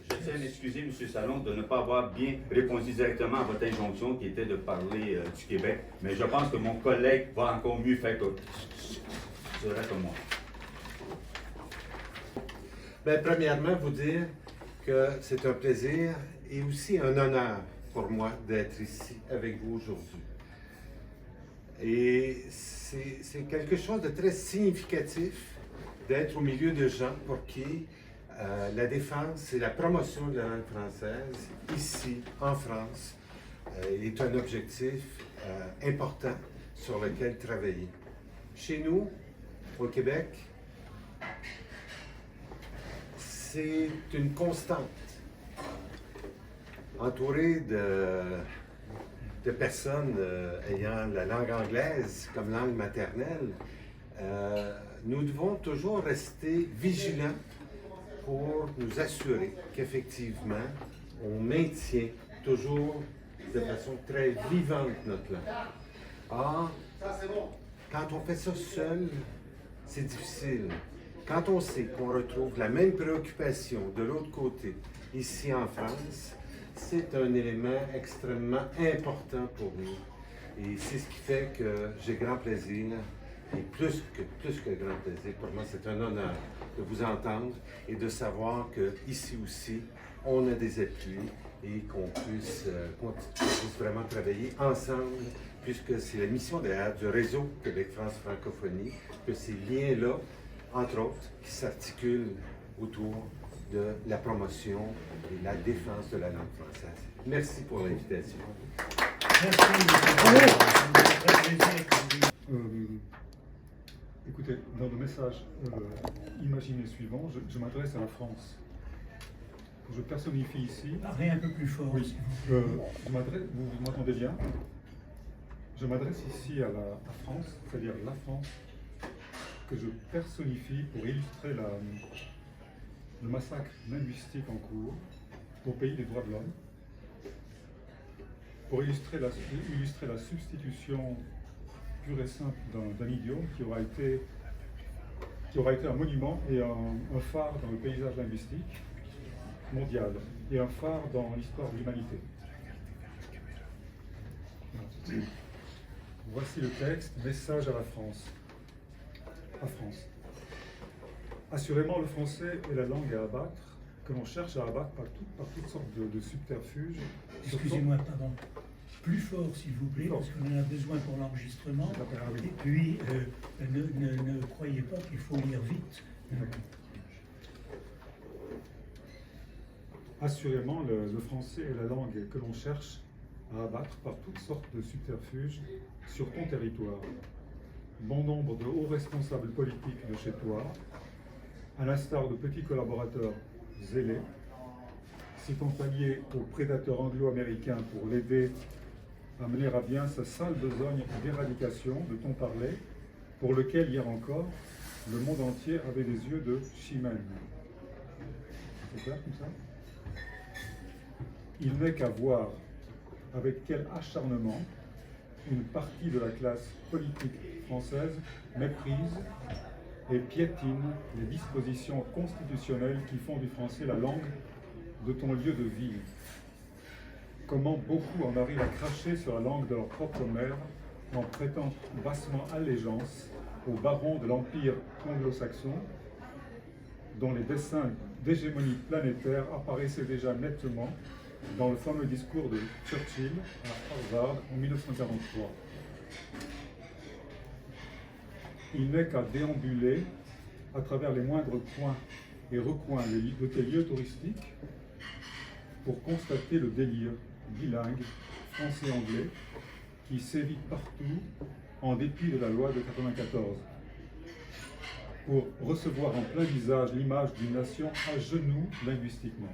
Je tiens à m'excuser, M. Salon, de ne pas avoir bien répondu directement à votre injonction qui était de parler du Québec, mais je pense que mon collègue va encore mieux faire que moi. Bien, premièrement, vous dire que c'est un plaisir et aussi un honneur pour moi d'être ici avec vous aujourd'hui. Et c'est quelque chose de très significatif d'être au milieu de gens pour qui la défense et la promotion de la langue française, ici, en France, est un objectif important sur lequel travailler. Chez nous, au Québec, c'est une constante. Entouré de personnes ayant la langue anglaise comme langue maternelle, nous devons toujours rester vigilants pour nous assurer qu'effectivement, on maintient toujours de façon très vivante notre langue. Or, quand on fait ça seul, c'est difficile. Quand on sait qu'on retrouve la même préoccupation de l'autre côté, ici en France, c'est un élément extrêmement important pour nous. Et c'est ce qui fait que j'ai grand plaisir, et plus que grand plaisir, pour moi c'est un honneur de vous entendre et de savoir qu'ici aussi, on a des appuis et qu'on puisse vraiment travailler ensemble, puisque c'est la mission d'ailleurs du réseau Québec-France Francophonie, que ces liens-là, entre autres, qui s'articulent autour de la promotion et la défense de la langue française. Merci pour l'invitation. Écoutez, dans le message imaginé suivant, je m'adresse à la France. Je personnifie ici. Parlez un peu plus fort. Oui, vous m'entendez bien? Je m'adresse ici à la France, c'est-à-dire la France, que je personnifie pour illustrer le massacre linguistique en cours au pays des droits de l'homme, pour illustrer la substitution pure et simple d'un idiome qui aura été un monument et un phare dans le paysage linguistique mondial et un phare dans l'histoire de l'humanité. Voici le texte, message à la France. À France. Assurément, le français est la langue à abattre, que l'on cherche à abattre par toutes sortes de subterfuges. Excusez-moi, pardon. Plus fort, s'il vous plaît, parce qu'on en a besoin pour l'enregistrement. Et puis, ne croyez pas qu'il faut lire vite. Assurément, le français est la langue que l'on cherche à abattre par toutes sortes de subterfuges sur ton territoire. Bon nombre de hauts responsables politiques de chez toi, à l'instar de petits collaborateurs zélés, s'étant alliés au prédateur anglo-américain pour l'aider à mener à bien sa sale besogne d'éradication de ton parler, pour lequel hier encore, le monde entier avait des yeux de chimène. C'est clair comme ça? Il n'est qu'à voir avec quel acharnement une partie de la classe politique française méprise et piétine les dispositions constitutionnelles qui font du français la langue de ton lieu de vie. Comment beaucoup en arrivent à cracher sur la langue de leur propre mère en prêtant bassement allégeance aux barons de l'Empire anglo-saxon, dont les dessins d'hégémonie planétaire apparaissaient déjà nettement dans le fameux discours de Churchill à Harvard en 1943. Il n'est qu'à déambuler à travers les moindres coins et recoins de tes lieux touristiques pour constater le délire bilingue français-anglais qui sévit partout en dépit de la loi de 1994, pour recevoir en plein visage l'image d'une nation à genoux linguistiquement.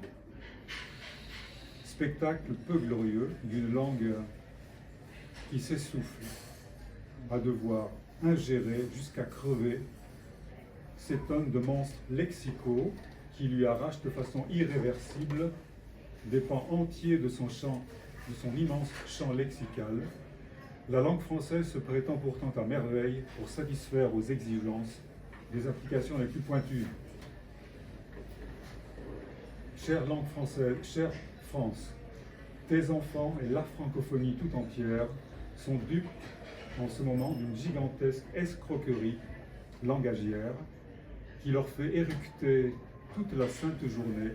Spectacle peu glorieux d'une langue qui s'essouffle à devoir ingérer jusqu'à crever ces tonnes de monstres lexicaux qui lui arrachent de façon irréversible des pans entiers de son immense champ lexical, la langue française se prétend pourtant à merveille pour satisfaire aux exigences des applications les plus pointues. Chère langue française, chère France, tes enfants et la francophonie tout entière sont dupes en ce moment d'une gigantesque escroquerie langagière qui leur fait éructer toute la sainte journée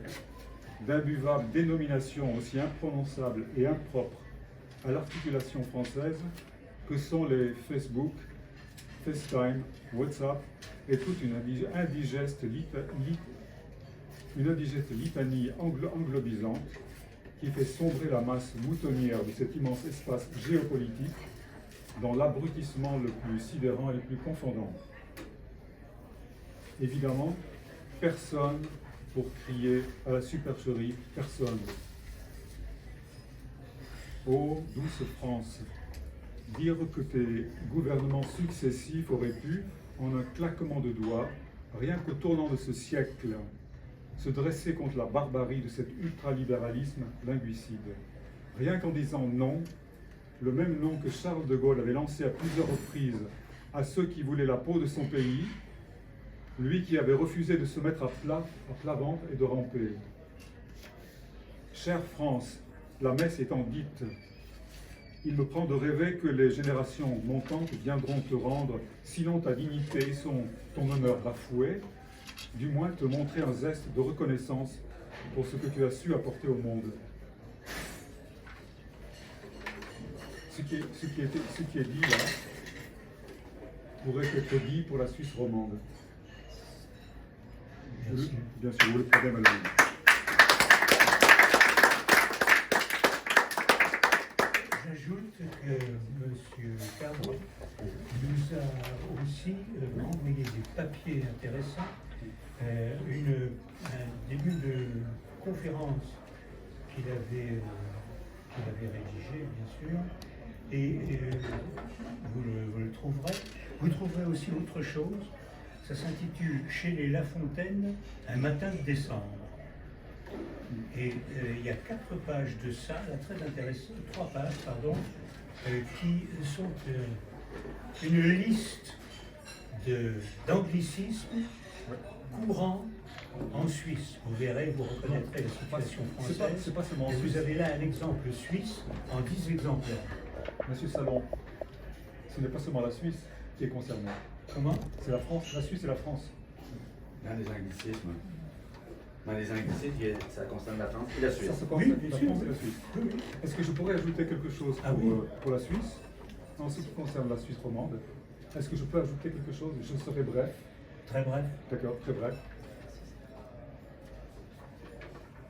d'imbuvables dénominations aussi imprononçables et impropres à l'articulation française que sont les Facebook, FaceTime, WhatsApp et toute une indigeste litanie anglobisante qui fait sombrer la masse moutonnière de cet immense espace géopolitique dans l'abrutissement le plus sidérant et le plus confondant. Évidemment, personne pour crier à la supercherie, personne. Ô douce France, dire que tes gouvernements successifs auraient pu, en un claquement de doigts, rien qu'au tournant de ce siècle, se dresser contre la barbarie de cet ultralibéralisme linguicide. Rien qu'en disant non, le même nom que Charles de Gaulle avait lancé à plusieurs reprises à ceux qui voulaient la peau de son pays, lui qui avait refusé de se mettre à plat ventre et de ramper. Chère France, la messe étant dite, il me prend de rêver que les générations montantes viendront te rendre, sinon ta dignité et ton honneur bafoué, du moins te montrer un geste de reconnaissance pour ce que tu as su apporter au monde. Ce qui est dit là pourrait être dit pour la Suisse romande. Bien sûr, vous le prenez, madame. J'ajoute que M. Cadre nous a aussi envoyé des papiers intéressants, un début de conférence qu'il avait rédigé, bien sûr, et vous le trouverez. Vous trouverez aussi autre chose, ça s'intitule « Chez les La Fontaine, un matin de décembre ». Et il y a 4 pages de ça, là, très intéressant, 3 pages, pardon, qui sont une liste d'anglicismes courants en Suisse. Vous verrez, vous reconnaîtrez la situation française. C'est pas seulement et vous avez là un exemple suisse en 10 exemplaires. Monsieur Salon, ce n'est pas seulement la Suisse qui est concernée. Comment? C'est la France, la Suisse et la France. Dans les anglicismes. Dans les anglicismes, ça concerne la France et la Suisse. Ça concerne Oui, la sûr, France et la Suisse. Oui. Est-ce que je pourrais ajouter quelque chose pour la Suisse? En ce qui concerne la Suisse romande, est-ce que je peux ajouter quelque chose? Je serai bref. Très bref. D'accord, très bref.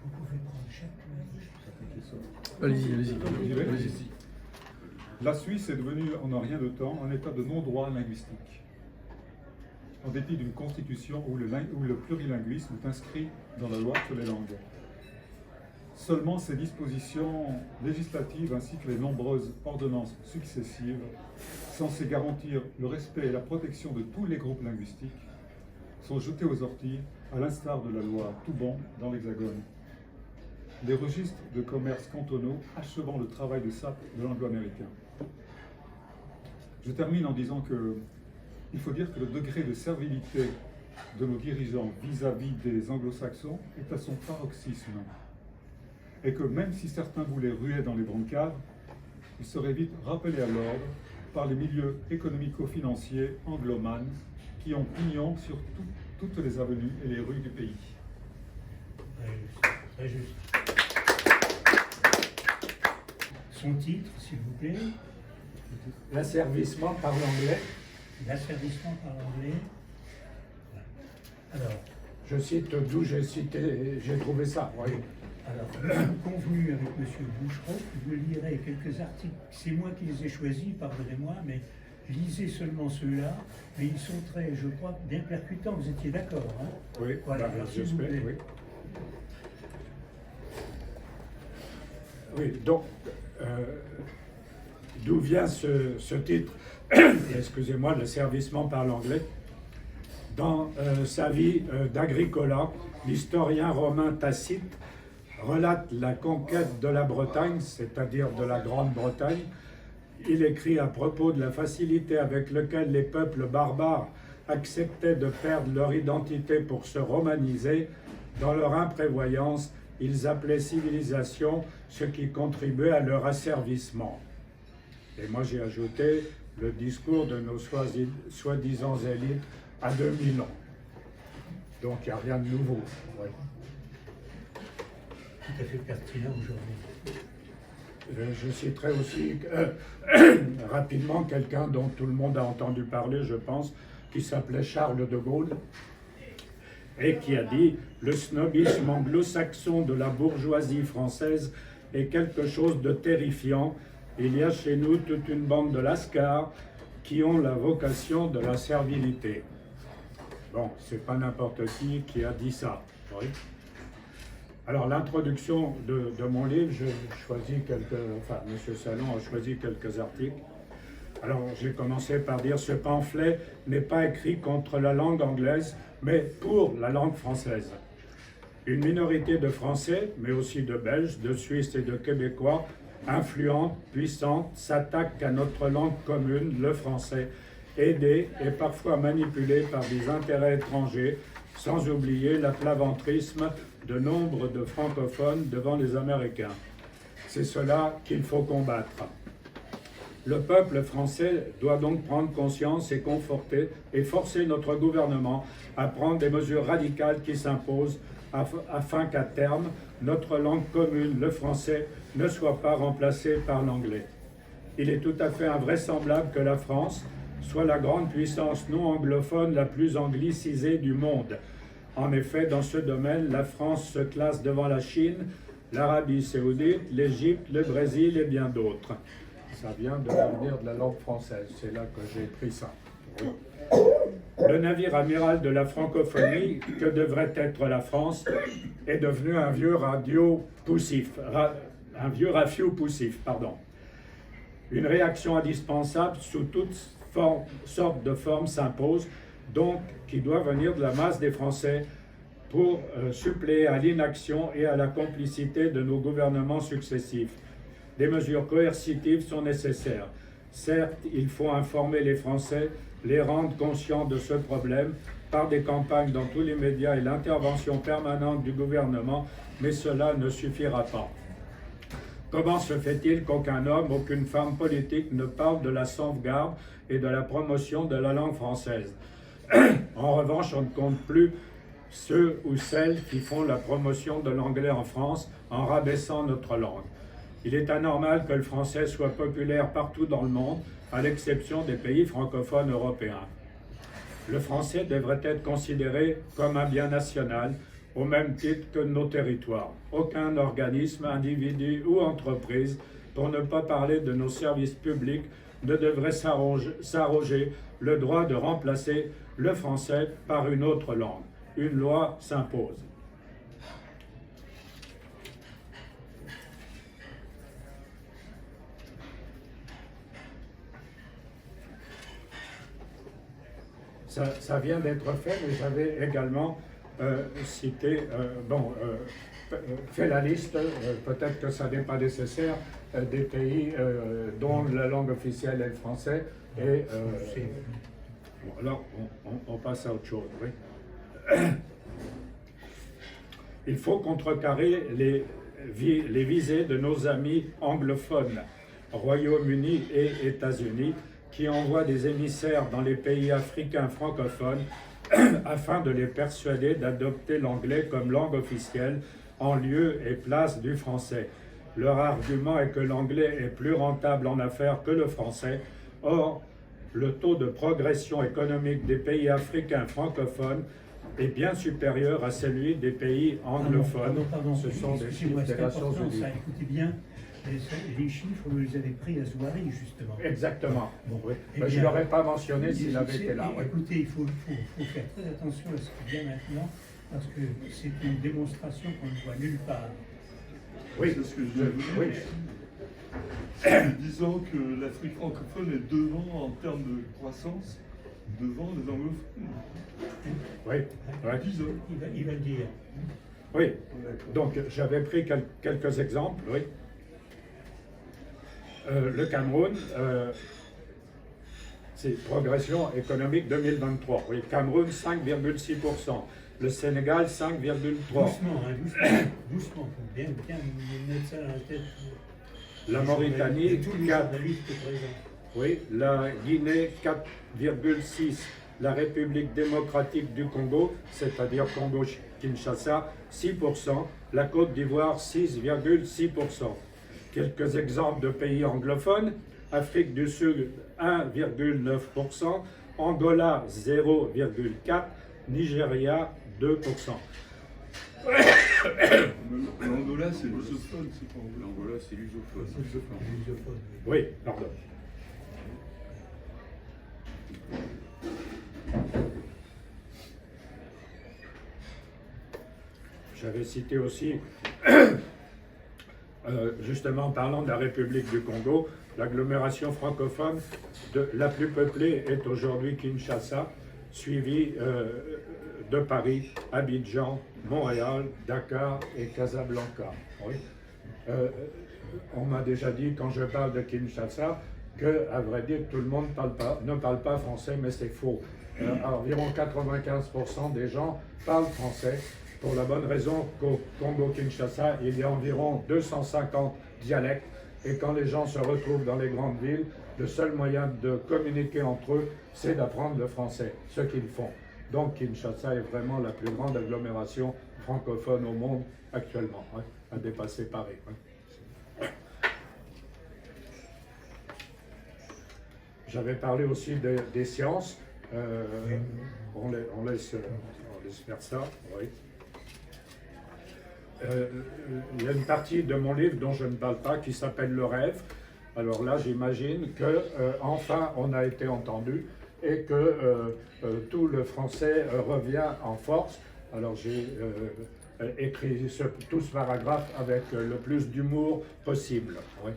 Vous pouvez prendre chaque Allez-y, allez-y. Allez-y. La Suisse est devenue, en un rien de temps, un état de non-droit linguistique, en dépit d'une constitution où le plurilinguisme est inscrit dans la loi sur les langues. Seulement ces dispositions législatives ainsi que les nombreuses ordonnances successives, censées garantir le respect et la protection de tous les groupes linguistiques, sont jetées aux orties, à l'instar de la loi Toubon dans l'Hexagone. Les registres de commerce cantonaux achevant le travail de sape de l'anglo-américain. Je termine en disant qu'il faut dire que le degré de servilité de nos dirigeants vis-à-vis des anglo-saxons est à son paroxysme. Et que même si certains voulaient ruer dans les brancards, ils seraient vite rappelés à l'ordre par les milieux économico-financiers anglomanes qui ont pignon sur toutes les avenues et les rues du pays. Très juste. Son titre, s'il vous plaît. L'asservissement par l'anglais. L'asservissement par l'anglais. Alors, Je cite d'où j'ai trouvé ça. Oui. alors, nous sommes convenus avec M. Bouchereau, je lirai quelques articles. C'est moi qui les ai choisis, pardonnez-moi, mais lisez seulement ceux-là. Mais ils sont très, je crois, bien percutants. Vous étiez d'accord, hein? Oui, Voilà, alors, s'il vous plaît. oui. Oui, donc, d'où vient ce titre, excusez-moi, l'asservissement par l'anglais? Dans sa vie d'Agricola, l'historien romain Tacite relate la conquête de la Bretagne, c'est-à-dire de la Grande-Bretagne. Il écrit à propos de la facilité avec laquelle les peuples barbares acceptaient de perdre leur identité pour se romaniser. Dans leur imprévoyance, ils appelaient civilisation ce qui contribuait à leur asservissement. Et moi j'ai ajouté le discours de nos soi-disant élites à 2000 ans. Donc il n'y a rien de nouveau. Ouais. Tout à fait pertinent aujourd'hui. Je citerai aussi rapidement quelqu'un dont tout le monde a entendu parler, je pense, qui s'appelait Charles de Gaulle, et qui a dit « Le snobisme anglo-saxon de la bourgeoisie française est quelque chose de terrifiant. Il y a chez nous toute une bande de lascars qui ont la vocation de la servilité. » Bon, c'est pas n'importe qui a dit ça. Oui. Alors, l'introduction de mon livre, M. Salon a choisi quelques articles. Alors, j'ai commencé par dire « Ce pamphlet n'est pas écrit contre la langue anglaise, mais pour la langue française. Une minorité de Français, mais aussi de Belges, de Suisses et de Québécois, influente, puissante, s'attaque à notre langue commune, le français, aidée et parfois manipulée par des intérêts étrangers, sans oublier l'aplaventrisme de nombre de francophones devant les Américains. C'est cela qu'il faut combattre. Le peuple français doit donc prendre conscience et conforter et forcer notre gouvernement à prendre des mesures radicales qui s'imposent afin qu'à terme, notre langue commune, le français, ne soit pas remplacée par l'anglais. Il est tout à fait invraisemblable que la France soit la grande puissance non anglophone la plus anglicisée du monde. En effet, dans ce domaine, la France se classe devant la Chine, l'Arabie saoudite, l'Égypte, le Brésil et bien d'autres. Ça vient de l'avenir de la langue française, c'est là que j'ai pris ça. Oui. Le navire amiral de la francophonie, que devrait être la France, est devenu un vieux rafiot poussif. Une réaction indispensable sous toutes sortes de formes s'impose, donc qui doit venir de la masse des Français pour suppléer à l'inaction et à la complicité de nos gouvernements successifs. Des mesures coercitives sont nécessaires. Certes, il faut informer les Français, les rendre conscients de ce problème par des campagnes dans tous les médias et l'intervention permanente du gouvernement, mais cela ne suffira pas. Comment se fait-il qu'aucun homme, aucune femme politique ne parle de la sauvegarde et de la promotion de la langue française? En revanche, on ne compte plus ceux ou celles qui font la promotion de l'anglais en France en rabaissant notre langue. Il est anormal que le français soit populaire partout dans le monde, à l'exception des pays francophones européens. Le français devrait être considéré comme un bien national, au même titre que nos territoires. Aucun organisme, individu ou entreprise, pour ne pas parler de nos services publics, ne devrait s'arroger le droit de remplacer le français par une autre langue. Une loi s'impose. Ça vient d'être fait, mais j'avais également fait la liste, peut-être que ça n'est pas nécessaire, des pays dont la langue officielle est le français. Et bon, alors, on passe à autre chose. Oui. Il faut contrecarrer les visées de nos amis anglophones, Royaume-Uni et États-Unis, qui envoient des émissaires dans les pays africains francophones afin de les persuader d'adopter l'anglais comme langue officielle en lieu et place du français. Leur argument est que l'anglais est plus rentable en affaires que le français. Or, le taux de progression économique des pays africains francophones est bien supérieur à celui des pays anglophones. Pardon. Ce sont des chiffres des Nations Unies. Ça, écoutez bien, les chiffres, vous les avez pris à Zouari, justement. Exactement. Bon, oui. eh Je ne bien, l'aurais pas mentionné s'il avait été là. Oui. Écoutez, il faut faire très attention à ce qui vient maintenant, parce que c'est une démonstration qu'on ne voit nulle part. Oui, c'est ce que je voulais dire. Disons que l'Afrique francophone est devant en termes de croissance, devant les anglophones. Oui, Disons. Il va le dire. Oui, donc j'avais pris quelques exemples, oui. Le Cameroun, c'est progression économique 2023. Oui, Cameroun 5,6%, le Sénégal 5,3%. Doucement, hein, doucement, faut bien mettre ça dans la tête. La Mauritanie, tous les 4. journalistes présents. Oui, la Guinée 4,6, la République démocratique du Congo, c'est-à-dire Congo-Kinshasa, 6%, la Côte d'Ivoire 6,6%. Quelques exemples de pays anglophones, Afrique du Sud 1,9%, Angola 0,4%, Nigeria 2%. L'Angola, c'est lusophone, c'est pas anglais. L'Angola, c'est lusophone. Oui, pardon. J'avais cité aussi, justement en parlant de la République du Congo, l'agglomération francophone la plus peuplée est aujourd'hui Kinshasa, suivie de Paris, Abidjan, Montréal, Dakar et Casablanca. Oui. On m'a déjà dit, quand je parle de Kinshasa, que, à vrai dire, tout le monde ne parle pas français, mais c'est faux. Environ 95% des gens parlent français, pour la bonne raison qu'au Congo-Kinshasa, il y a environ 250 dialectes, et quand les gens se retrouvent dans les grandes villes, le seul moyen de communiquer entre eux, c'est d'apprendre le français, ce qu'ils font. Donc Kinshasa est vraiment la plus grande agglomération francophone au monde actuellement, hein, à dépasser Paris. Hein. J'avais parlé aussi des sciences. On laisse faire ça. Oui. Il y a une partie de mon livre dont je ne parle pas qui s'appelle Le rêve. Alors là, j'imagine que enfin on a été entendu et que tout le français revient en force. Alors j'ai écrit tout ce paragraphe avec le plus d'humour possible. Oui.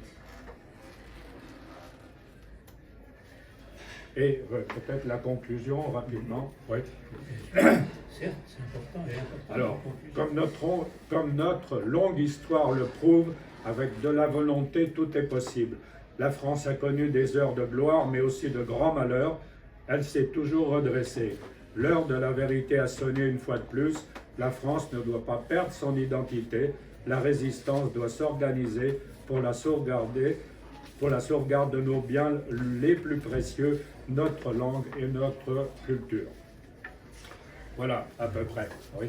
Et peut-être la conclusion rapidement. Oui. Certes, c'est important. Alors, comme notre longue histoire le prouve, avec de la volonté, tout est possible. La France a connu des heures de gloire, mais aussi de grands malheurs. Elle s'est toujours redressée. L'heure de la vérité a sonné une fois de plus. La France ne doit pas perdre son identité. La résistance doit s'organiser pour la sauvegarde de nos biens les plus précieux, notre langue et notre culture. Voilà, à peu près. Oui.